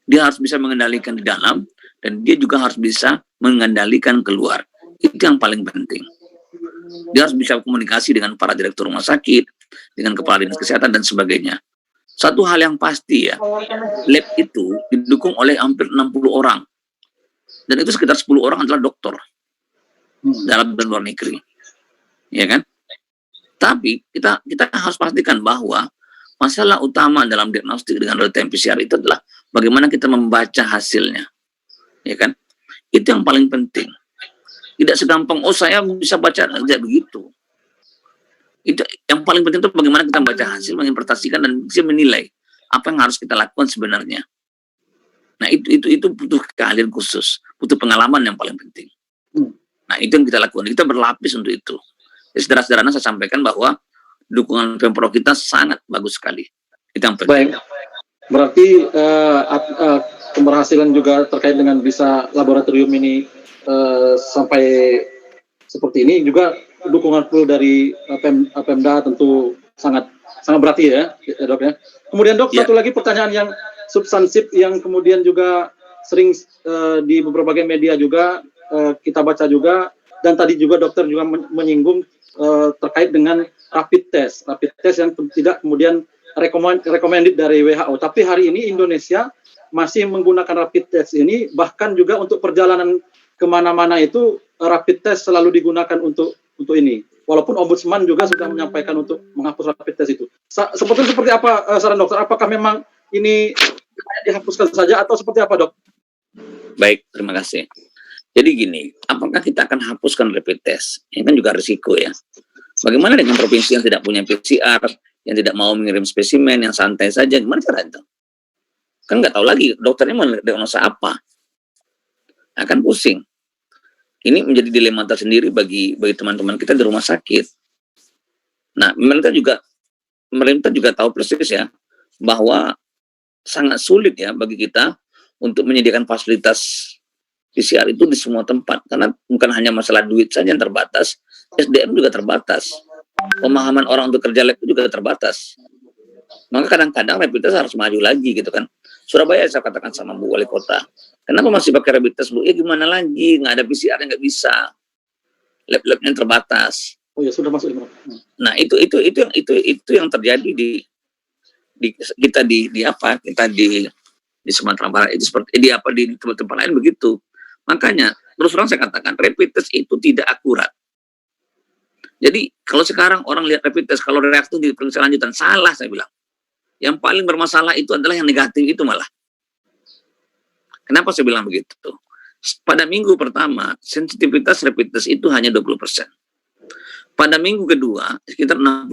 dia harus bisa mengendalikan di dalam, dan dia juga harus bisa mengendalikan keluar. Itu yang paling penting. Dia harus bisa komunikasi dengan para direktur rumah sakit, dengan kepala dinas kesehatan, dan sebagainya. Satu hal yang pasti ya, lab itu didukung oleh hampir 60 orang. Dan itu sekitar 10 orang adalah dokter dalam dan luar negeri, ya kan? Tapi kita harus pastikan bahwa masalah utama dalam diagnostik dengan real time PCR itu adalah bagaimana kita membaca hasilnya, ya kan? Itu yang paling penting. Tidak segampang saya bisa baca aja begitu. Itu yang paling penting itu bagaimana kita membaca hasil, menginterpretasikan dan bisa menilai apa yang harus kita lakukan sebenarnya. Nah, itu butuh keahlian khusus, butuh pengalaman yang paling penting. Nah, itu yang kita lakukan. Kita berlapis untuk itu. Jadi, sederhana saya sampaikan bahwa dukungan Pemprov kita sangat bagus sekali. Itu yang penting. Baik. Berarti keberhasilan juga terkait dengan bisa laboratorium ini sampai seperti ini juga dukungan full dari Pemda tentu sangat berarti ya, Dok ya. Kemudian Dok, satu lagi pertanyaan yang substansif yang kemudian juga sering di berbagai media juga kita baca juga, dan tadi juga dokter juga menyinggung terkait dengan rapid test yang tidak kemudian recommended dari WHO. Tapi hari ini Indonesia masih menggunakan rapid test ini, bahkan juga untuk perjalanan kemana-mana itu rapid test selalu digunakan untuk ini. Walaupun Ombudsman juga sudah menyampaikan untuk menghapus rapid test itu. Seperti apa saran dokter? Apakah memang ini dihapuskan saja atau seperti apa, Dok? Baik, terima kasih. Jadi gini, apakah kita akan hapuskan rapid test? Ini kan juga risiko ya. Bagaimana dengan provinsi yang tidak punya PCR, yang tidak mau mengirim spesimen, yang santai saja, gimana cara itu? Kan nggak tahu lagi dokternya mau diagnosa apa. Akan pusing. Ini menjadi dilema tersendiri bagi teman-teman kita di rumah sakit. Nah, pemerintah juga tahu persis ya, bahwa sangat sulit ya bagi kita untuk menyediakan fasilitas PCR itu di semua tempat, karena bukan hanya masalah duit saja yang terbatas, SDM juga terbatas, pemahaman orang untuk kerja lab juga terbatas. Maka kadang-kadang rapid test harus maju lagi gitu kan. Surabaya saya katakan sama Bu Wali Kota, kenapa masih pakai rapid test Bu? Ya gimana lagi, nggak ada PCR yang nggak bisa, lab-labnya terbatas. Oh ya, sudah masuk. Nah itu yang terjadi di Sumatera Barat itu seperti di tempat-tempat lain begitu. Makanya terus terang saya katakan rapid test itu tidak akurat. Jadi kalau sekarang orang lihat rapid test, kalau reaksi di pemeriksaan lanjutan, salah saya bilang. Yang paling bermasalah itu adalah yang negatif itu malah. Kenapa saya bilang begitu? Pada minggu pertama, sensitivitas rapid test itu hanya 20%. Pada minggu kedua, sekitar 60%.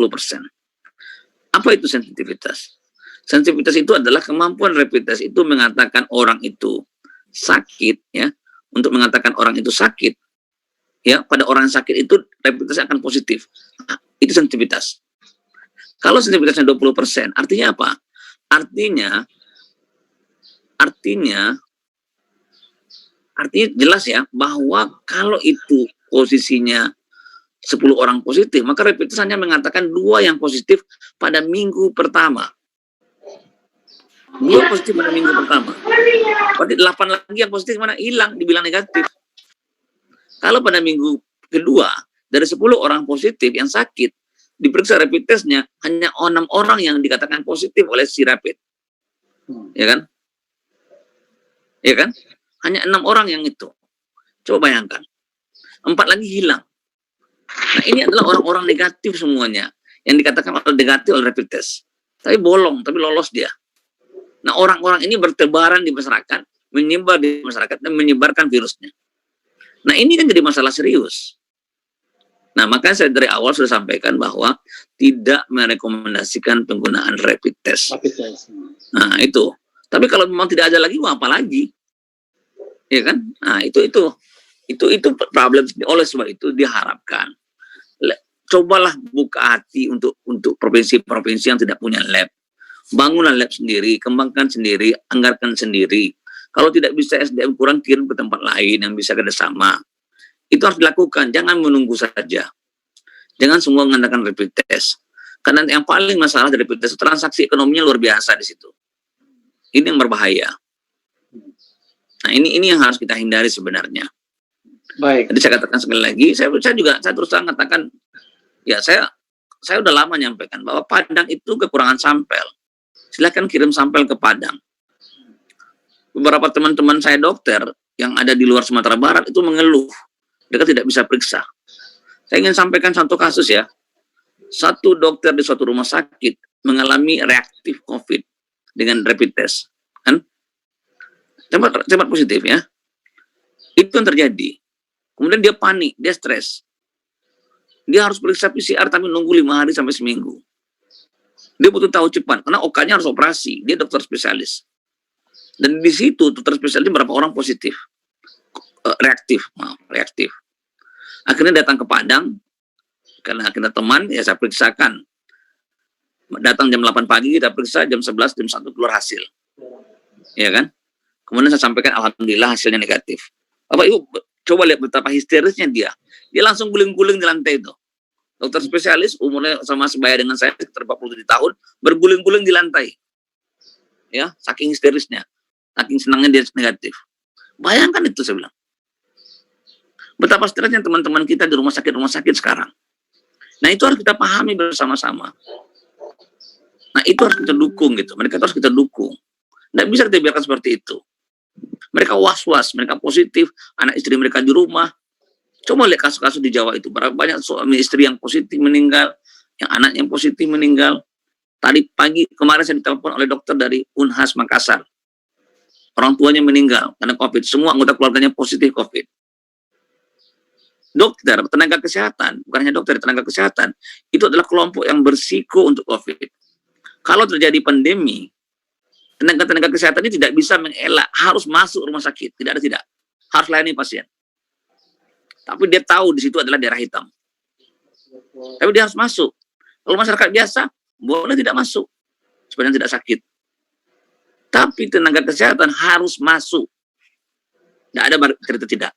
Apa itu sensitivitas? Sensitivitas itu adalah kemampuan rapid test itu mengatakan orang itu sakit, ya. Untuk mengatakan orang itu sakit, ya pada orang sakit itu rapid test akan positif. Nah, itu sensitivitas. Kalau sensitivitasnya 20%, artinya apa? Artinya jelas ya bahwa kalau itu posisinya 10 orang positif, maka rapid test hanya mengatakan 2 yang positif pada minggu pertama. 2 positif pada minggu pertama. Berarti 8 lagi yang positif mana hilang, dibilang negatif. Kalau pada minggu kedua, dari 10 orang positif yang sakit, diperiksa rapid testnya, hanya 6 orang yang dikatakan positif oleh si rapid. Ya kan? Ya kan? Hanya 6 orang yang itu. Coba bayangkan. 4 lagi hilang. Nah, ini adalah orang-orang negatif semuanya. Yang dikatakan negatif oleh rapid test. Tapi bolong, tapi lolos dia. Nah, orang-orang ini bertebaran di masyarakat, menyebar di masyarakat, dan menyebarkan virusnya. Nah, ini kan jadi masalah serius. Nah, makanya saya dari awal sudah sampaikan bahwa tidak merekomendasikan penggunaan rapid test. Nah, itu. Tapi kalau memang tidak ada lagi, apa lagi? Ya kan? Nah, itu problem. Oleh sebab itu diharapkan cobalah buka hati untuk provinsi-provinsi yang tidak punya lab. Bangunlah lab sendiri, kembangkan sendiri, anggarkan sendiri. Kalau tidak bisa SDM kurang, kirim ke tempat lain yang bisa kerjasama. Itu harus dilakukan, jangan menunggu saja. Jangan semua mengandalkan rapid test. Karena yang paling masalah dari rapid test, transaksi ekonominya luar biasa di situ. Ini yang berbahaya. Nah, ini yang harus kita hindari sebenarnya. Baik. Jadi saya katakan sekali lagi, saya terus terang katakan, ya saya udah lama nyampaikan bahwa Padang itu kekurangan sampel. Silakan kirim sampel ke Padang. Beberapa teman-teman saya dokter yang ada di luar Sumatera Barat itu mengeluh, mereka tidak bisa periksa. Saya ingin sampaikan satu kasus ya. Satu dokter di suatu rumah sakit mengalami reaktif COVID dengan rapid test, kan? Cepat positif ya. Itu yang terjadi. Kemudian dia panik, dia stres. Dia harus periksa PCR tapi nunggu 5 hari sampai seminggu. Dia butuh tahu cepat, karena OK-nya harus operasi. Dia dokter spesialis. Dan di situ dokter spesialis berapa orang positif. Reaktif. Akhirnya datang ke Padang, karena kita teman, ya saya periksakan. Datang jam 8 pagi, kita periksa, jam 11, jam 1 keluar hasil. Ya kan? Kemudian saya sampaikan, alhamdulillah hasilnya negatif. Bapak Ibu, coba lihat betapa histerisnya dia. Dia langsung guling-guling di lantai itu. Dokter spesialis, umurnya sama sebaya dengan saya, sekitar 47 tahun, berguling-guling di lantai. Ya, saking histerisnya. Saking senangnya dia negatif. Bayangkan itu, saya bilang. Betapa stresnya teman-teman kita di rumah sakit sekarang. Nah, itu harus kita pahami bersama-sama. Nah, itu harus kita dukung gitu. Mereka harus kita dukung. Tidak bisa kita biarkan seperti itu. Mereka was-was, mereka positif, anak istri mereka di rumah. Coba lihat kasus-kasus di Jawa itu. Berapa banyak suami istri yang positif meninggal, yang anak yang positif meninggal. Tadi pagi, kemarin saya ditelepon oleh dokter dari Unhas Makassar. Orang tuanya meninggal karena COVID. Semua anggota keluarganya positif COVID. Dokter, tenaga kesehatan, bukan hanya dokter, tenaga kesehatan, itu adalah kelompok yang bersiko untuk COVID. Kalau terjadi pandemi, tenaga kesehatan ini tidak bisa mengelak, harus masuk rumah sakit, tidak, harus layani pasien. Tapi dia tahu di situ adalah daerah hitam. Tapi dia harus masuk. Kalau masyarakat biasa, boleh tidak masuk, supaya tidak sakit. Tapi tenaga kesehatan harus masuk. Tidak ada cerita tidak.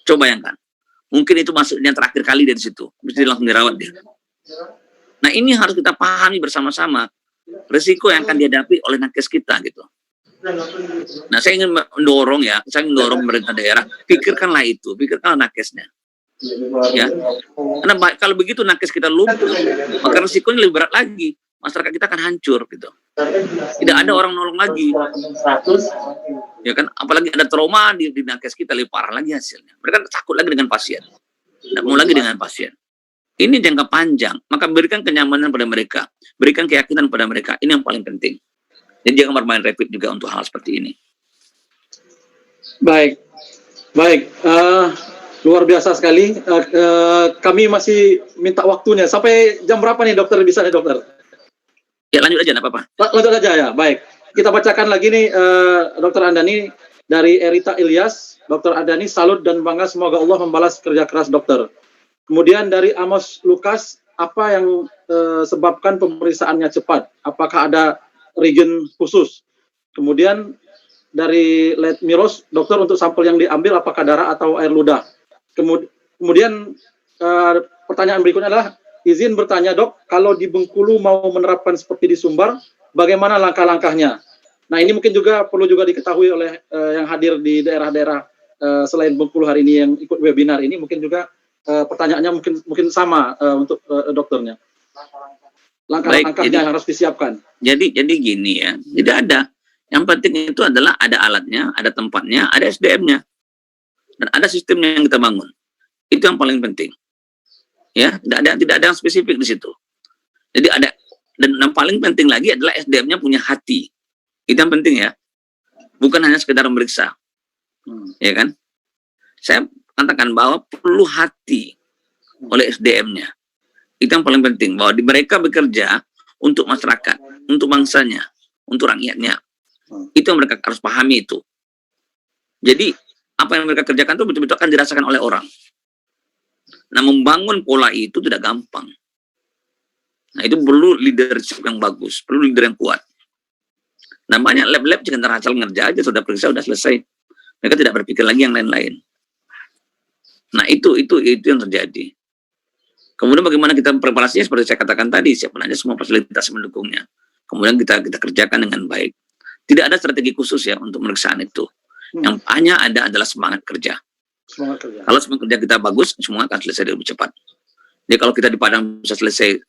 Coba bayangkan. Mungkin itu masuknya terakhir kali dari situ. Bisa langsung dirawat dia. Nah, ini harus kita pahami bersama-sama. Risiko yang akan dihadapi oleh nakes kita gitu. Nah, saya ingin mendorong pemerintah daerah, pikirkanlah nakesnya. Ya. Karena kalau begitu nakes kita lumpuh, maka risikonya lebih berat lagi. Masyarakat kita akan hancur gitu. Tidak ada orang nolong lagi. Ya kan, apalagi ada trauma di nakes kita, lebih parah lagi hasilnya. Mereka takut lagi dengan pasien. Tidak mau lagi dengan pasien. Ini jangka panjang, maka berikan kenyamanan pada mereka, berikan keyakinan pada mereka. Ini yang paling penting. Jadi jangan bermain rapid juga untuk hal seperti ini. Baik. Luar biasa sekali. Kami masih minta waktunya. Sampai jam berapa nih dokter, bisa nih dokter? Ya lanjut aja, nggak apa-apa. Lanjut aja ya, baik. Kita bacakan lagi nih, Dokter Andani, Dari Erita Ilyas, Dr. Andani, salut dan bangga, semoga Allah membalas kerja keras dokter. Kemudian dari Amos Lukas, apa yang sebabkan pemeriksaannya cepat? Apakah ada region khusus? Kemudian dari Let Miros, dokter, untuk sampel yang diambil apakah darah atau air ludah? Kemudian pertanyaan berikutnya adalah, izin bertanya dok, kalau di Bengkulu mau menerapkan seperti di Sumbar, bagaimana langkah-langkahnya? Nah, ini mungkin juga perlu juga diketahui oleh yang hadir di daerah-daerah selain Bengkulu hari ini yang ikut webinar ini, mungkin juga pertanyaannya mungkin sama untuk dokternya. Langkah-langkahnya yang harus disiapkan. Jadi gini ya, tidak ada. Yang penting itu adalah ada alatnya, ada tempatnya, ada SDM-nya, dan ada sistemnya yang kita bangun. Itu yang paling penting. Ya, tidak ada yang spesifik di situ. Jadi ada, dan yang paling penting lagi adalah SDM-nya punya hati. Itu yang penting ya. Bukan hanya sekedar memeriksa. Ya kan? Saya katakan bahwa perlu hati oleh SDM-nya. Itu yang paling penting, bahwa mereka bekerja untuk masyarakat, untuk bangsanya, untuk rakyatnya. Itu yang mereka harus pahami itu. Jadi apa yang mereka kerjakan itu betul-betul akan dirasakan oleh orang. Nah, membangun pola itu tidak gampang. Nah, itu perlu leadership yang bagus, perlu leader yang kuat. Nah, banyak lab-lab jangan asal ngerja aja, sudah periksa, sudah selesai. Mereka tidak berpikir lagi yang lain-lain. Nah, itu yang terjadi. Kemudian bagaimana kita preparasinya, seperti saya katakan tadi, siapkan aja semua fasilitas mendukungnya. Kemudian kita kerjakan dengan baik. Tidak ada strategi khusus ya untuk pemeriksaan itu. Yang hanya ada adalah semangat kerja. Kalau semangat kerja kita bagus, semua akan selesai lebih cepat. Jadi kalau kita di Padang bisa selesai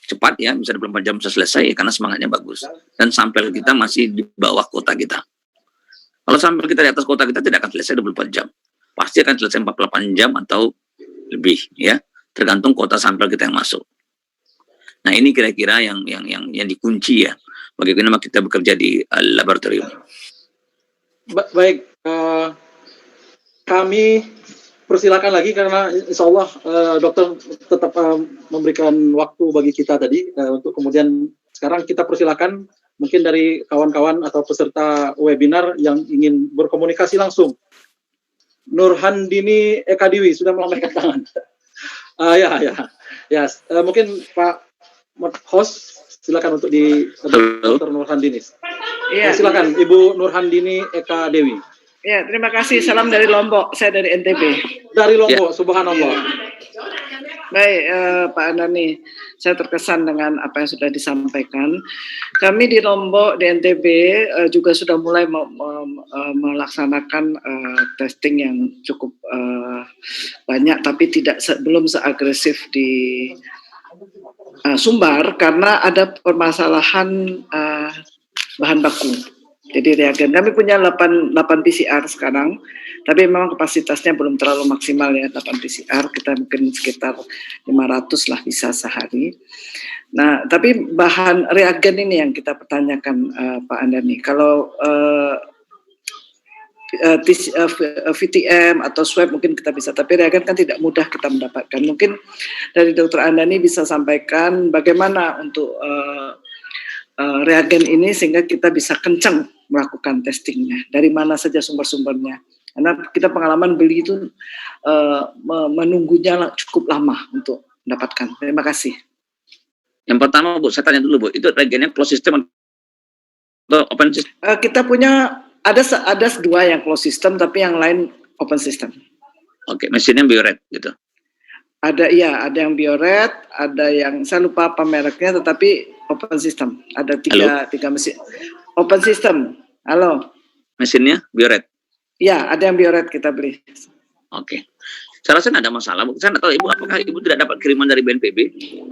cepat ya, bisa 24 jam bisa selesai ya, karena semangatnya bagus. Dan sampel kita masih di bawah kota kita. Kalau sampel kita di atas kota kita tidak akan selesai 24 jam. Pasti akan selesai 48 jam atau lebih ya, tergantung kota sampel kita yang masuk. Nah, ini kira-kira yang dikunci ya, bagaimana kita bekerja di laboratorium. Baik, kami persilakan lagi karena insya Allah dokter tetap memberikan waktu bagi kita tadi untuk kemudian sekarang kita persilakan mungkin dari kawan-kawan atau peserta webinar yang ingin berkomunikasi langsung. Nurhandini Eka Dewi sudah melambaikan tangan. Mungkin Pak host silakan untuk di Dr. Nurhandini. Ya. Silakan Ibu Nurhandini Eka Dewi. Ya, terima kasih. Salam dari Lombok. Saya dari NTB. Dari Lombok, ya. Subhanallah. Baik, Pak Andani, saya terkesan dengan apa yang sudah disampaikan. Kami di Lombok, di NTB, juga sudah mulai melaksanakan testing yang cukup banyak, tapi belum seagresif di Sumbar, karena ada permasalahan bahan baku. Jadi reagen. Kami punya 8 PCR sekarang, tapi memang kapasitasnya belum terlalu maksimal ya, 8 PCR, kita mungkin sekitar 500 lah bisa sehari. Nah, tapi bahan reagen ini yang kita pertanyakan Pak Andani. Kalau VTM atau swab mungkin kita bisa, tapi reagen kan tidak mudah kita mendapatkan. Mungkin dari Dr. Andani bisa sampaikan bagaimana untuk reagen ini sehingga kita bisa kencang melakukan testingnya, dari mana saja sumber-sumbernya. Karena kita pengalaman beli itu menunggunya cukup lama untuk mendapatkan. Terima kasih. Yang pertama Bu, saya tanya dulu Bu, itu reagennya closed system atau open system? Kita punya ada 2 yang closed system, tapi yang lain open system. Oke, mesinnya Bioret gitu. Ada yang Bioret, ada yang saya lupa apa mereknya, tetapi open system. Ada tiga mesin open system. Halo. Mesinnya Bioret. Ya, ada yang Bioret kita beli. Oke. Saya rasa nggak ada masalah. Saya nggak tahu Ibu, apakah Ibu tidak dapat kiriman dari BNPB?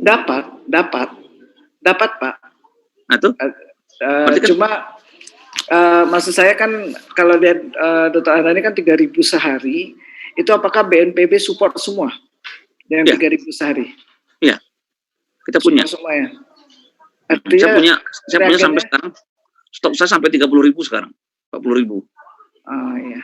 Dapat Pak. Nah tuh. Cuma maksud saya kan kalau lihat Dr. Andani kan 3.000 sehari, itu apakah BNPB support semua dengan 3.000 sehari? Iya. Kita punya. Semua ya. Artinya, saya punya sampai sekarang, stok saya sampai 30.000 sekarang, 40.000. Oh iya.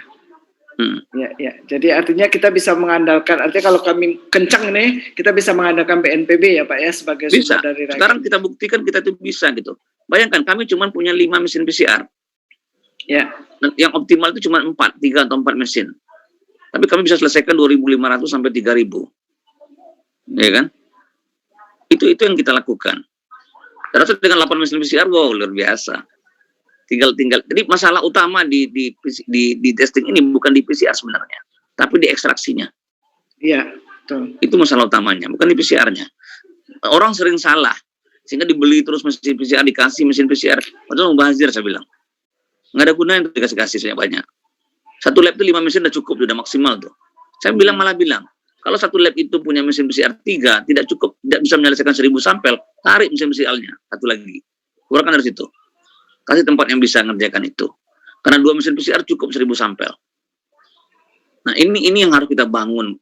Ya. Jadi artinya kita bisa mengandalkan, artinya kalau kami kencang nih, kita bisa mengandalkan BNPB ya Pak ya sebagai sumber dari reagen. Sekarang kita buktikan kita itu bisa gitu. Bayangkan kami cuma punya 5 mesin PCR. Ya. Dan yang optimal itu cuma 3 atau 4 mesin. Tapi kami bisa selesaikan 2.500 sampai 3.000. Ya kan? Itu yang kita lakukan. Terus dengan 8 mesin PCR, wow, luar biasa. Tinggal. Jadi masalah utama di testing ini bukan di PCR sebenarnya, tapi di ekstraksinya. Iya, betul. Itu masalah utamanya, bukan di PCR-nya. Orang sering salah, sehingga dibeli terus mesin PCR, dikasih mesin PCR. Padahal mubazir, saya bilang. Nggak ada gunanya untuk dikasih saya banyak. Satu lab itu 5 mesin udah cukup, udah maksimal tuh. Saya malah bilang, kalau satu lab itu punya mesin PCR 3, tidak cukup, tidak bisa menyelesaikan 1.000 sampel, tarik mesin PCR-nya, satu lagi. Keluarkan dari situ. Kasih tempat yang bisa ngerjakan itu. Karena 2 mesin PCR cukup 1.000 sampel. Nah, ini yang harus kita bangun,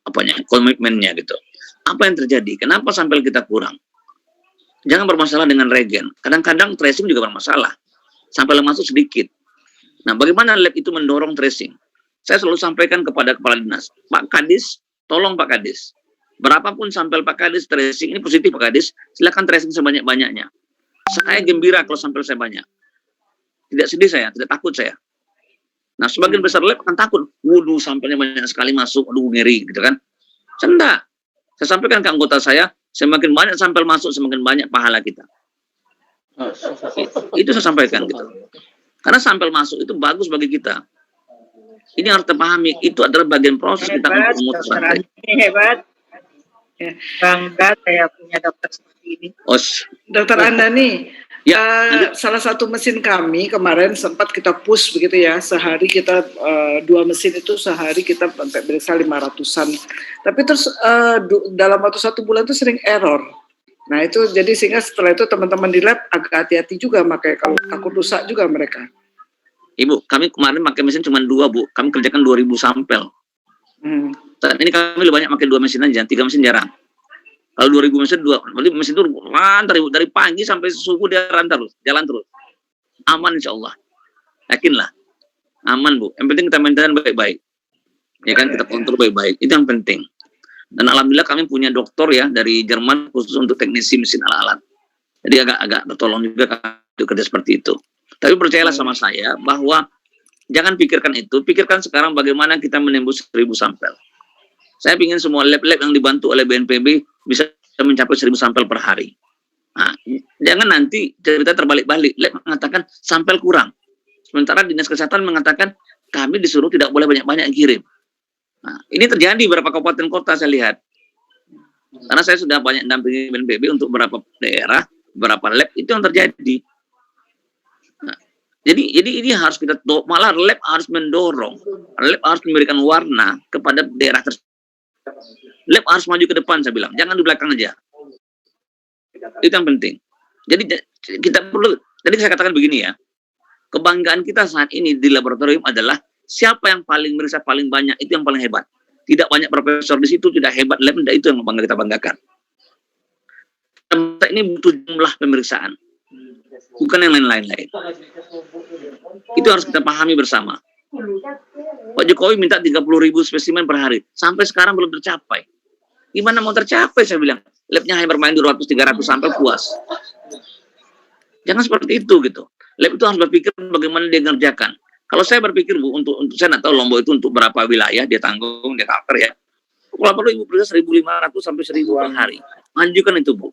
komitmennya gitu. Apa yang terjadi? Kenapa sampel kita kurang? Jangan bermasalah dengan regen. Kadang-kadang tracing juga bermasalah. Sampel yang masuk sedikit. Nah, bagaimana lab itu mendorong tracing? Saya selalu sampaikan kepada kepala dinas, Pak Kadis, tolong Pak Kadis, berapapun sampel Pak Kadis tracing, ini positif Pak Kadis, silakan tracing sebanyak-banyaknya. Saya gembira kalau sampel saya banyak. Tidak sedih saya, tidak takut saya. Nah, sebagian besar lab akan takut, waduh sampelnya banyak sekali masuk, aduh ngeri, gitu kan. Enggak. Saya sampaikan ke anggota saya, semakin banyak sampel masuk, semakin banyak pahala kita. Itu saya sampaikan gitu. Karena sampel masuk itu bagus bagi kita. Ini harus terpahami, itu adalah bagian proses kita untuk memutus rantai. Hebat. Ya, bangga saya punya dokter seperti ini. Dokter Andani, salah satu mesin kami kemarin sempat kita push begitu ya, sehari kita 2 mesin itu sehari kita sampai periksa 500-an. Tapi terus dalam waktu 1 bulan itu sering error. Nah itu jadi sehingga setelah itu teman-teman di lab agak hati-hati juga, makanya kalau takut rusak juga mereka. Ibu, kami kemarin pakai mesin cuma 2, Bu. Kami kerjakan 2.000 sampel. Saat ini kami lebih banyak pakai 2 mesin aja, 3 mesin jarang. Kalau 2.000 mesin, berarti mesin itu rantar, dari pagi sampai subuh dia rantar terus, jalan terus. Aman insya Allah. Yakinlah. Aman, Bu. Yang penting kita maintain baik-baik. Ya kan, kita kontrol baik-baik. Itu yang penting. Dan alhamdulillah kami punya dokter ya dari Jerman khusus untuk teknisi mesin alat-alat. Jadi agak tertolong juga kerja seperti itu. Tapi percayalah sama saya bahwa jangan pikirkan itu, pikirkan sekarang bagaimana kita menembus 1.000 sampel. Saya ingin semua lab-lab yang dibantu oleh BNPB bisa mencapai 1.000 sampel per hari. Nah, jangan nanti cerita terbalik-balik. Lab mengatakan sampel kurang. Sementara Dinas Kesehatan mengatakan kami disuruh tidak boleh banyak-banyak kirim. Nah, ini terjadi di beberapa kabupaten kota saya lihat. Karena saya sudah banyak dampingi BNPB untuk beberapa daerah, beberapa lab, itu yang terjadi. Nah, jadi ini harus kita, malah lab harus mendorong, lab harus memberikan warna kepada daerah tersebut. Lab harus maju ke depan, saya bilang, jangan di belakang aja. Itu yang penting. Jadi kita perlu, tadi saya katakan begini ya, kebanggaan kita saat ini di laboratorium adalah siapa yang paling meriksa paling banyak, itu yang paling hebat. Tidak banyak profesor di situ, tidak hebat lab, itu yang kita banggakan. Ini butuh jumlah pemeriksaan, bukan yang lain-lain. Itu harus kita pahami bersama. Pak Jokowi minta 30.000 spesimen per hari, sampai sekarang belum tercapai. Gimana mau tercapai, saya bilang. Labnya hanya bermain 200-300 sampai puas. Jangan seperti itu gitu. Lab itu harus berpikir bagaimana dia ngerjakan. Kalau saya berpikir, Bu, untuk saya nggak tahu Lombok itu untuk berapa wilayah dia tanggung, dia cover ya. Kalau perlu Ibu periksa 1.500 sampai 1.000 per hari. Lanjutkan itu, Bu.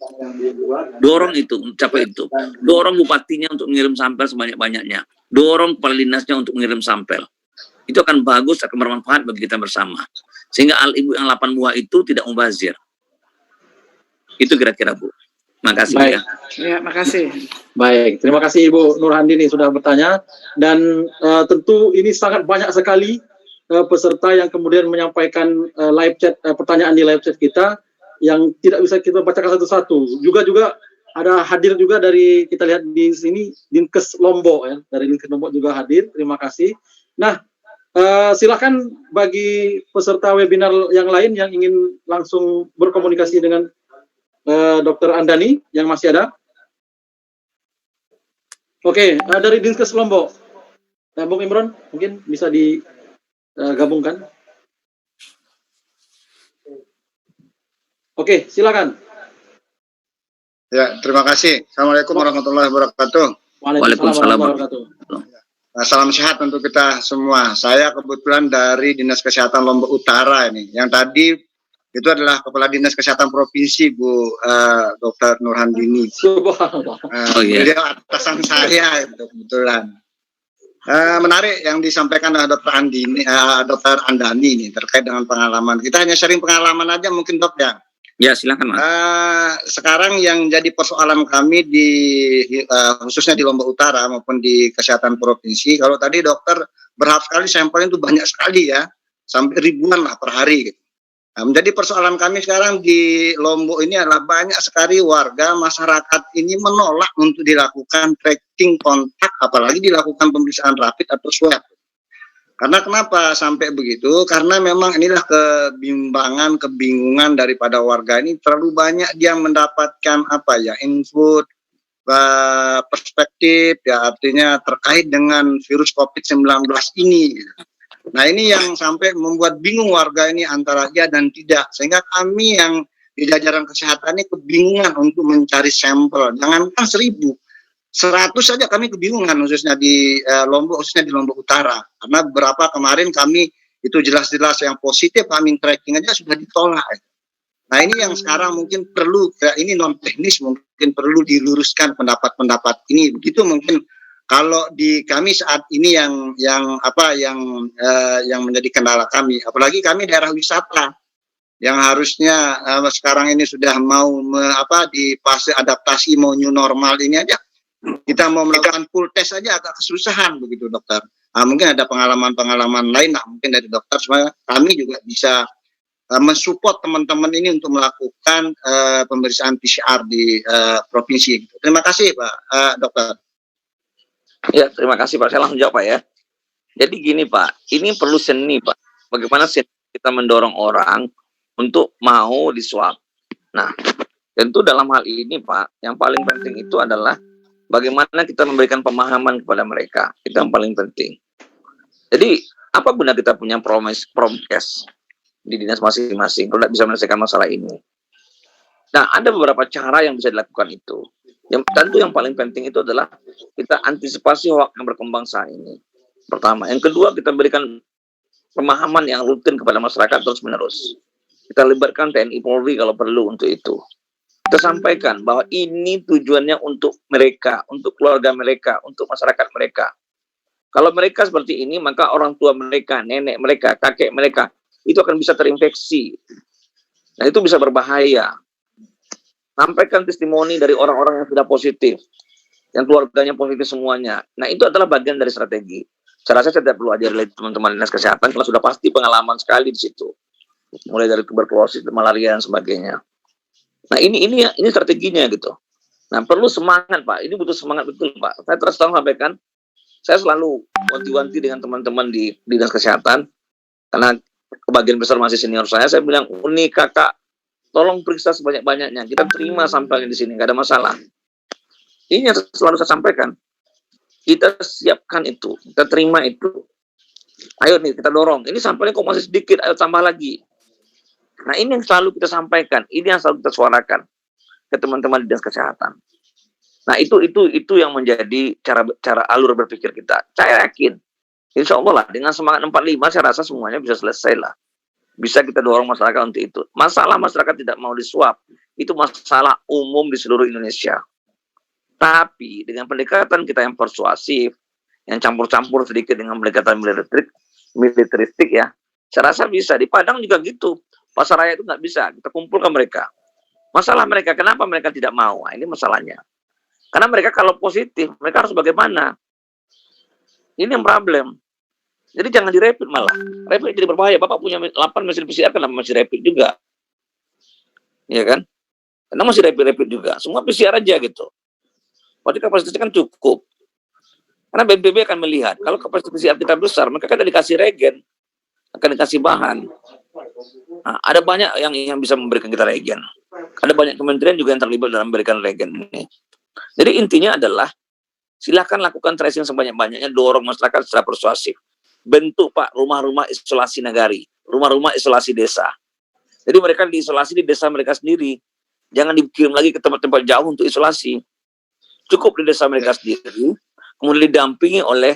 Dorong itu, capai itu. Dorong bupatinya untuk mengirim sampel sebanyak-banyaknya. Dorong kepala dinasnya untuk mengirim sampel. Itu akan bagus, akan bermanfaat bagi kita bersama. Sehingga ibu yang 8 buah itu tidak mubazir. Itu kira-kira, Bu. Makasih. Baik. Ya, makasih. Baik, terima kasih Ibu Nurhandini sudah bertanya, dan tentu ini sangat banyak sekali peserta yang kemudian menyampaikan live chat, pertanyaan di live chat kita yang tidak bisa kita bacakan satu-satu. Juga ada hadir juga dari, kita lihat di sini, Dinkes Lombok ya, dari Dinkes Lombok juga hadir. Terima kasih. Nah, silakan bagi peserta webinar yang lain yang ingin langsung berkomunikasi dengan Dr. Andani yang masih ada. Oke, dari Dinkes Lombok, Bung Imron mungkin bisa digabungkan. Oke, silakan. Ya, terima kasih. Assalamualaikum warahmatullahi wabarakatuh. Waalaikumsalam warahmatullahi wabarakatuh. Salam sehat untuk kita semua. Saya kebetulan dari Dinas Kesehatan Lombok Utara ini. Yang tadi itu adalah Kepala Dinas Kesehatan Provinsi, Bu Dr. Nurhandini. Beliau atasan saya itu kebetulan. Menarik yang disampaikan oleh Dr. Andani ini terkait dengan pengalaman. Kita hanya sharing pengalaman aja mungkin, Dok, ya. Ya, silakan, Mas. Sekarang yang jadi persoalan kami di khususnya di Lombok Utara maupun di kesehatan provinsi, kalau tadi dokter berharap sekali sampelnya itu banyak sekali ya, sampai ribuan lah per hari gitu. Nah, menjadi persoalan kami sekarang di Lombok ini adalah banyak sekali warga masyarakat ini menolak untuk dilakukan tracking kontak, apalagi dilakukan pemeriksaan rapid atau swab. Karena kenapa sampai begitu? Karena memang inilah kebingungan daripada warga ini, terlalu banyak dia mendapatkan input, perspektif, ya artinya terkait dengan virus COVID-19 ini. Nah, ini yang sampai membuat bingung warga ini antara iya dan tidak, sehingga kami yang di jajaran kesehatan ini kebingungan untuk mencari sampel. Jangankan 1.000, 100 saja kami kebingungan, khususnya di Lombok, khususnya di Lombok Utara, karena beberapa kemarin kami itu jelas-jelas yang positif kami tracking aja sudah ditolak. Nah, ini yang sekarang mungkin perlu, ini non teknis, mungkin perlu diluruskan pendapat-pendapat ini. Begitu mungkin kalau di kami saat ini yang menjadi kendala kami, apalagi kami daerah wisata yang harusnya sekarang ini sudah mau di fase adaptasi mau new normal ini aja, kita mau melakukan full test aja agak kesusahan begitu, dokter. Nah, mungkin ada pengalaman-pengalaman lain lah mungkin dari dokter supaya kami juga bisa mensupport teman-teman ini untuk melakukan pemeriksaan PCR di provinsi. Terima kasih, Pak Dokter. Ya, terima kasih, Pak. Saya langsung jawab, Pak, ya. Jadi gini, Pak, ini perlu seni, Pak. Bagaimana kita mendorong orang untuk mau diswab. Nah, tentu dalam hal ini, Pak, yang paling penting itu adalah bagaimana kita memberikan pemahaman kepada mereka. Itu yang paling penting. Jadi, apa guna kita punya promkes di dinas masing-masing kalau tidak bisa menyelesaikan masalah ini? Nah, ada beberapa cara yang bisa dilakukan itu. Yang tentu yang paling penting itu adalah kita antisipasi hoax yang berkembang saat ini. Pertama. Yang kedua, kita berikan pemahaman yang rutin kepada masyarakat terus-menerus. Kita libatkan TNI Polri kalau perlu untuk itu. Kita sampaikan bahwa ini tujuannya untuk mereka, untuk keluarga mereka, untuk masyarakat mereka. Kalau mereka seperti ini, maka orang tua mereka, nenek mereka, kakek mereka, itu akan bisa terinfeksi. Nah, itu bisa berbahaya. Sampaikan testimoni dari orang-orang yang sudah positif, yang keluarganya positif semuanya. Nah, itu adalah bagian dari strategi. Saya rasa saya tidak perlu ajar oleh teman-teman dinas kesehatan, kalau sudah pasti pengalaman sekali di situ. Mulai dari tuberkulosis, malaria, dan sebagainya. Nah, ini strateginya gitu. Nah, perlu semangat, Pak. Ini butuh semangat betul, Pak. Saya terus terang sampaikan, saya selalu wanti-wanti dengan teman-teman di dinas kesehatan, karena kebagian besar masih senior saya bilang, Uni kakak, tolong periksa sebanyak-banyaknya. Kita terima sampelnya di sini, nggak ada masalah. Ini yang selalu saya sampaikan. Kita siapkan itu, kita terima itu. Ayo nih, kita dorong. Ini sampelnya kok masih sedikit, ayo tambah lagi. Nah, ini yang selalu kita sampaikan, ini yang selalu kita suarakan ke teman-teman di dinas kesehatan. Nah, itu yang menjadi cara alur berpikir kita. Saya yakin, insya Allah lah, dengan semangat 45, saya rasa semuanya bisa selesai lah. Bisa kita dorong masyarakat untuk itu. Masalah masyarakat tidak mau diswab, itu masalah umum di seluruh Indonesia. Tapi dengan pendekatan kita yang persuasif, yang campur-campur sedikit dengan pendekatan militeristik ya, saya rasa bisa. Di Padang juga gitu. Pasar raya itu nggak bisa, kita kumpulkan mereka. Masalah mereka, kenapa mereka tidak mau? Nah, ini masalahnya. Karena mereka kalau positif, mereka harus bagaimana? Ini yang problem. Jadi jangan direpit malah. Rapid jadi berbahaya. Bapak punya 8 mesin PCR, kenapa masih rapid juga? Iya kan? Karena masih rapid juga. Semua PCR aja gitu. Berarti kapasitasnya kan cukup. Karena BNPB akan melihat, kalau kapasitas PCR kita besar, maka kita dikasih regen, akan dikasih bahan. Nah, ada banyak yang bisa memberikan kita regen. Ada banyak kementerian juga yang terlibat dalam memberikan regen ini. Jadi intinya adalah, silakan lakukan tracing sebanyak-banyaknya, dorong masyarakat secara persuasif. Bentuk, Pak, rumah-rumah isolasi nagari, rumah-rumah isolasi desa. Jadi mereka diisolasi di desa mereka sendiri. Jangan dikirim lagi ke tempat-tempat jauh untuk isolasi. Cukup di desa mereka sendiri, kemudian didampingi oleh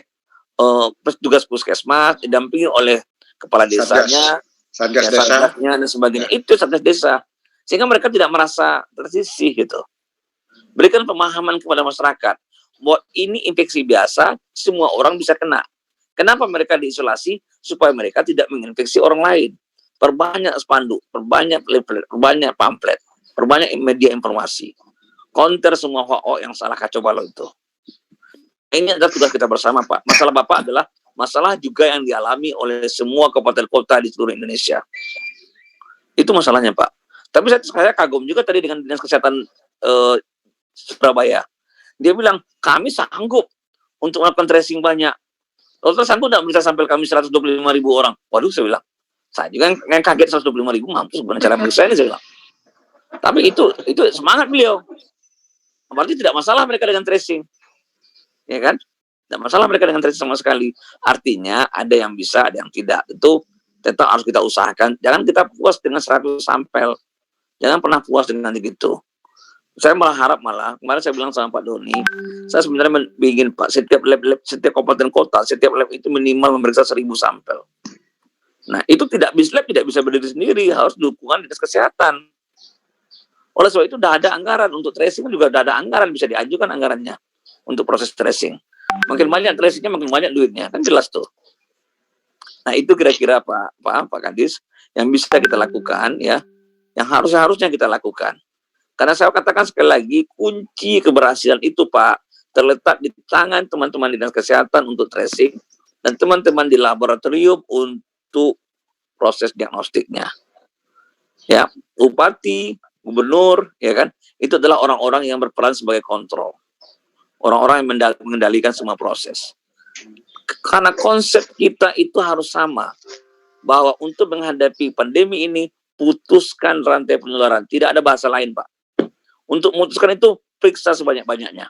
petugas puskesmas didampingi oleh kepala desanya, Satgas ya, Desa. satgasnya dan sebagainya. Itu satgas desa, sehingga mereka tidak merasa tersisih gitu. Berikan pemahaman kepada masyarakat bahwa ini infeksi biasa, semua orang bisa kena. Kenapa mereka diisolasi? Supaya mereka tidak menginfeksi orang lain. Perbanyak spanduk, perbanyak leaflet, perbanyak pamflet, perbanyak media informasi. Counter semua hoax yang salah kacau balau itu. Ini adalah tugas kita bersama, Pak. Masalah Bapak adalah masalah juga yang dialami oleh semua kabupaten kota di seluruh Indonesia. Itu masalahnya, Pak. Tapi saya kagum juga tadi dengan Dinas Kesehatan Surabaya. Dia bilang, kami sanggup untuk melakukan tracing banyak. Dokter sanggup tidak bisa sampai kami 125.000 orang. Waduh, saya bilang. Saya juga yang kaget 125.000, mampus gimana cara periksa ini, saya bilang. Tapi itu semangat beliau. Berarti tidak masalah mereka dengan tracing. Ya kan? Tidak masalah mereka dengan tracing sama sekali. Artinya ada yang bisa, ada yang tidak. Itu tetap harus kita usahakan. Jangan kita puas dengan 100 sampel. Jangan pernah puas dengan begitu. Saya malah harap kemarin saya bilang sama Pak Doni, saya sebenarnya ingin Pak, setiap lab, setiap kabupaten kota, setiap lab itu minimal memeriksa 1.000 sampel. Nah, itu tidak bisa berdiri sendiri, harus dukungan Dinas Kesehatan. Oleh sebab itu sudah ada anggaran untuk tracing, juga sudah ada anggaran, bisa diajukan anggarannya untuk proses tracing. Makin banyak tracingnya, makin banyak duitnya, kan jelas tuh. Nah, itu kira-kira Pak Kadis yang bisa kita lakukan, ya, yang harusnya kita lakukan. Karena saya katakan sekali lagi, kunci keberhasilan itu, Pak, terletak di tangan teman-teman Dinas Kesehatan untuk tracing dan teman-teman di laboratorium untuk proses diagnostiknya. Ya, bupati, gubernur, ya kan, itu adalah orang-orang yang berperan sebagai kontrol. Orang-orang yang mengendalikan semua proses. Karena konsep kita itu harus sama, bahwa untuk menghadapi pandemi ini, putuskan rantai penularan. Tidak ada bahasa lain, Pak. Untuk memutuskan itu, periksa sebanyak-banyaknya.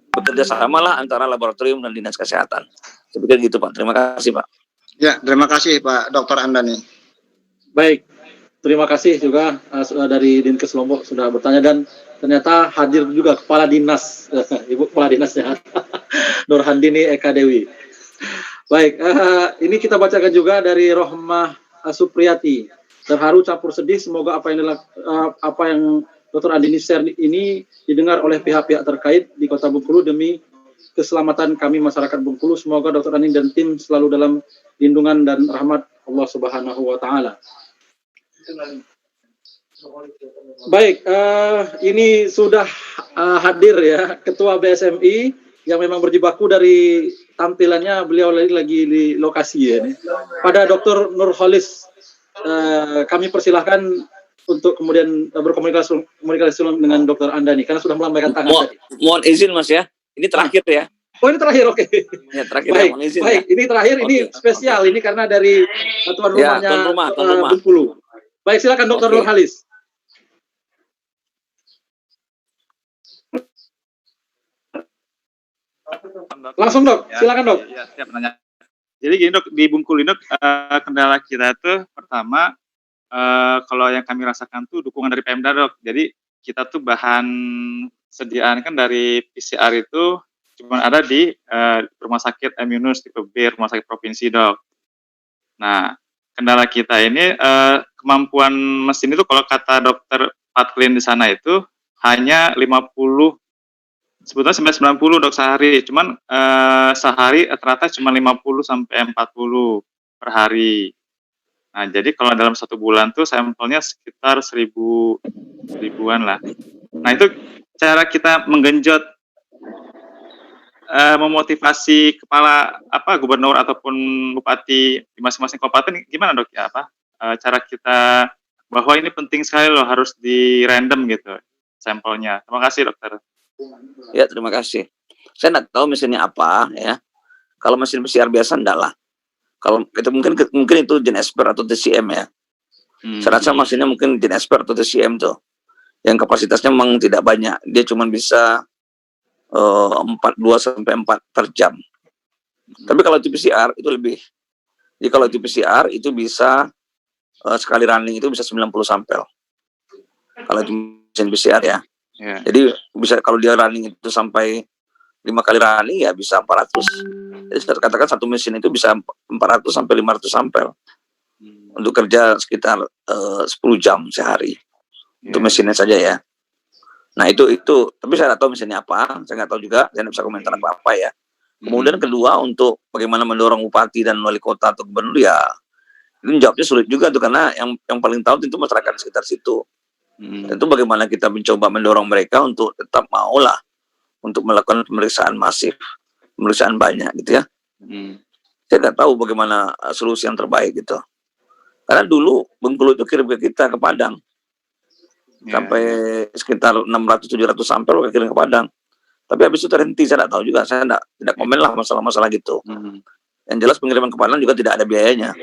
Bekerja samalah antara laboratorium dan Dinas Kesehatan. Saya pikir gitu, Pak. Terima kasih, Pak. Ya, terima kasih Pak Dr. Andani. Baik, terima kasih juga dari Dinkes Lombok sudah bertanya, dan ternyata hadir juga Kepala Dinas, Ibu Kepala Dinasnya, Nurhandini Eka Dewi. Baik, ini kita bacakan juga dari Rohmah Supriyati. Terharu campur sedih, semoga apa yang Dr. Andini share ini didengar oleh pihak-pihak terkait di Kota Bengkulu demi keselamatan kami masyarakat Bengkulu. Semoga Dr. Andini dan tim selalu dalam lindungan dan rahmat Allah Subhanahu wa Ta'ala. Baik, ini sudah hadir ya Ketua BSMI yang memang berjibaku dari tampilannya, beliau lagi di lokasi ya. Pada Dr. Nurholis, kami persilahkan untuk kemudian berkomunikasi dengan Dr. Andani karena sudah melambaikan tangan tadi. Mohon izin Mas ya, ini terakhir ya. Oh, ini terakhir, oke. Ya, terakhir baik, ya, izin, baik. ya. Ini terakhir, ini spesial, ini karena dari tuan rumahnya tuan rumah. Bengkulu. Baik, silakan Dr. Nurholis. Langsung Dok, silakan Dok. Ya, siap nanya. Jadi gini Dok, di Bengkulu Dok, kendala kita tuh pertama, kalau yang kami rasakan tuh dukungan dari Pemda Dok. Jadi kita tuh bahan sediaan kan dari PCR itu cuma ada di Rumah Sakit M. Yunus tipe B, Rumah Sakit Provinsi Dok. Nah, kendala kita ini kemampuan mesin itu kalau kata dokter Patlin di sana itu hanya 50, sebetulnya sampai 90 Dok sehari. Cuman sehari rata-rata cuma 50 sampai 40 per hari. Nah, jadi kalau dalam 1 bulan tuh sampelnya sekitar 1000-an lah. Nah, itu cara kita menggenjot, memotivasi kepala gubernur ataupun bupati di masing-masing kabupaten gimana Dok ya, cara kita bahwa ini penting sekali loh, harus di random gitu sampelnya. Terima kasih Dokter. Ya, terima kasih. Saya tidak tahu mesinnya apa ya. Kalau mesin PCR biasa enggak lah. Kalau itu mungkin itu Genesper atau TCM ya. Saya rasa mesinnya mungkin Genesper atau TCM tuh. Yang kapasitasnya memang tidak banyak. Dia cuma bisa 2 sampai 4 per jam. Tapi kalau itu PCR itu lebih. Jadi kalau itu PCR itu bisa sekali running itu bisa 90 sampel. Kalau itu mesin PCR ya. Yeah. Jadi bisa kalau dia running itu sampai 5 kali running ya bisa 400. Jadi saya katakan satu mesin itu bisa 400 sampai 500 sampel untuk kerja sekitar 10 jam sehari untuk mesinnya saja ya. Nah itu tapi saya nggak tahu mesinnya apa, saya nggak tahu juga, saya nggak bisa komentar apa ya. Kemudian kedua, untuk bagaimana mendorong bupati dan wali kota atau gubernur ya, itu jawabnya sulit juga tuh, karena yang paling tahu tentu masyarakat di sekitar situ. Tentu bagaimana kita mencoba mendorong mereka untuk tetap maulah untuk melakukan pemeriksaan masif, pemeriksaan banyak gitu ya. Saya nggak tahu bagaimana solusi yang terbaik gitu. Karena dulu Bengkulu itu kirim ke kita ke Padang, sampai sekitar 600-700 sampel kirim ke Padang. Tapi habis itu terhenti, saya nggak tahu juga, saya tidak komen lah masalah-masalah gitu. Yang jelas pengiriman ke Padang juga tidak ada biayanya.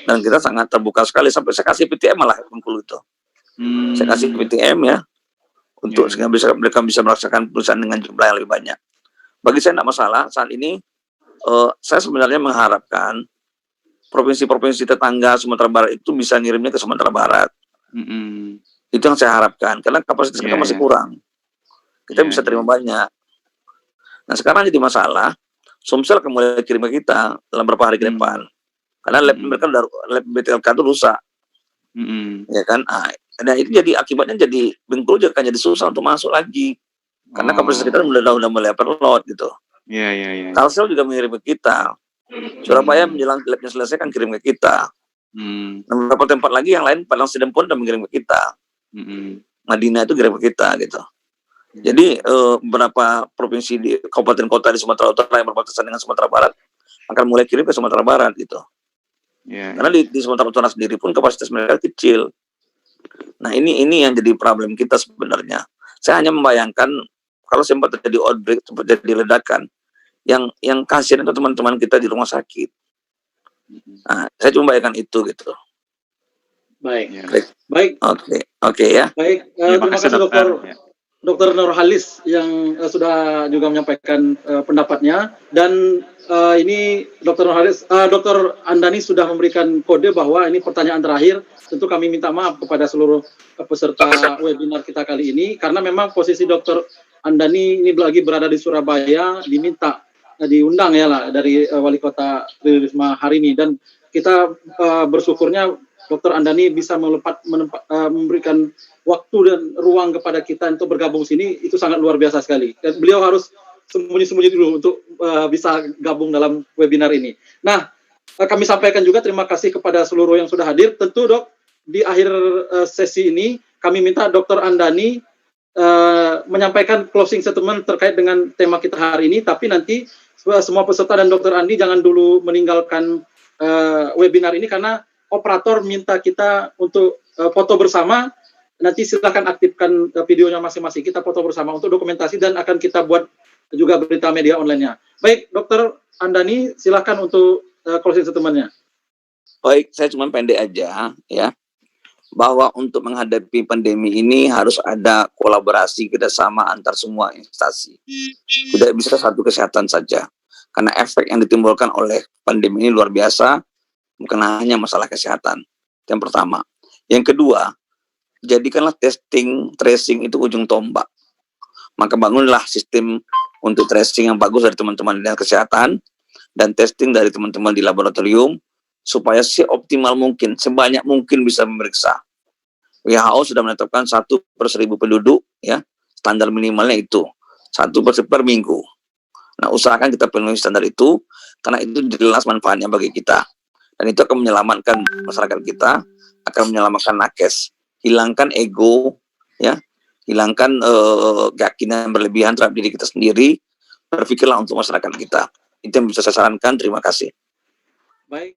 Dan kita sangat terbuka sekali, sampai saya kasih PTM malah Bengkulu itu. Saya kasih PTM ya, untuk sehingga mereka bisa merasakan perusahaan dengan jumlah yang lebih banyak. Bagi saya tidak masalah. Saat ini saya sebenarnya mengharapkan provinsi-provinsi tetangga Sumatera Barat itu bisa ngirimnya ke Sumatera Barat. Itu yang saya harapkan, karena kapasitas kita masih kurang. Kita bisa terima banyak. Nah sekarang jadi masalah, Sumsel akan mulai kirim ke kita dalam beberapa hari ke depan, karena lab mereka lab BTLK itu rusak, ya kan? Nah itu jadi akibatnya, jadi Bengkulu juga akan jadi susah untuk masuk lagi, karena kapasitas kita udah mulai overload gitu. Kalsel juga mengirim ke kita, Surabaya menjelang labnya selesai kan kirim ke kita. Beberapa tempat lagi yang lain, Padang Sidem pun udah mengirim ke kita. Madinah itu kirim ke kita gitu. Jadi beberapa provinsi di kabupaten kota di Sumatera Utara yang berbatasan dengan Sumatera Barat akan mulai kirim ke Sumatera Barat gitu. Karena di Sumatera Utara sendiri pun kapasitas mereka kecil. Nah ini yang jadi problem kita sebenarnya. Saya hanya membayangkan kalau sempat terjadi outbreak, sempat terjadi ledakan, yang kasihan itu teman-teman kita di rumah sakit. Nah, saya cuma bayangkan itu gitu. Baik. Oke ya. Baik, terima kasih Dr. Nurhalis yang sudah juga menyampaikan pendapatnya, dan ini Dr. Nurhalis, Dr. Andani sudah memberikan kode bahwa ini pertanyaan terakhir. Tentu kami minta maaf kepada seluruh peserta webinar kita kali ini, karena memang posisi Dr. Andani ini lagi berada di Surabaya, diundang ya lah dari Wali Kota Tri Risma hari ini, dan kita bersyukurnya Dr. Andani bisa memberikan waktu dan ruang kepada kita untuk bergabung sini, itu sangat luar biasa sekali. Dan beliau harus sembunyi-sembunyi dulu untuk bisa gabung dalam webinar ini. Nah, kami sampaikan juga terima kasih kepada seluruh yang sudah hadir. Tentu Dok, di akhir sesi ini kami minta Dr. Andani menyampaikan closing statement terkait dengan tema kita hari ini, tapi nanti semua peserta dan Dr. Andi jangan dulu meninggalkan webinar ini, karena operator minta kita untuk foto bersama. Nanti silakan aktifkan videonya masing-masing, kita foto bersama untuk dokumentasi, dan akan kita buat juga berita media online-nya. Baik, Dr. Andani, silakan untuk closing statement-nya. Baik, saya cuma pendek aja ya, bahwa untuk menghadapi pandemi ini harus ada kolaborasi kerjasama antar semua instansi. Tidak bisa satu kesehatan saja, karena efek yang ditimbulkan oleh pandemi ini luar biasa, bukan hanya masalah kesehatan. Yang pertama. Yang kedua, jadikanlah testing, tracing itu ujung tombak. Maka bangunlah sistem untuk tracing yang bagus dari teman-teman dinas kesehatan, dan testing dari teman-teman di laboratorium, supaya seoptimal mungkin, sebanyak mungkin bisa memeriksa. WHO sudah menetapkan 1/1000 penduduk, ya, standar minimalnya itu 1/1000 per minggu. Nah, usahakan kita penuhi standar itu, karena itu jelas manfaatnya bagi kita, dan itu akan menyelamatkan masyarakat kita, akan menyelamatkan nakes. Hilangkan ego, ya, hilangkan keyakinan berlebihan terhadap diri kita sendiri, berpikirlah untuk masyarakat kita. Itu yang bisa saya sarankan. Terima kasih. Baik.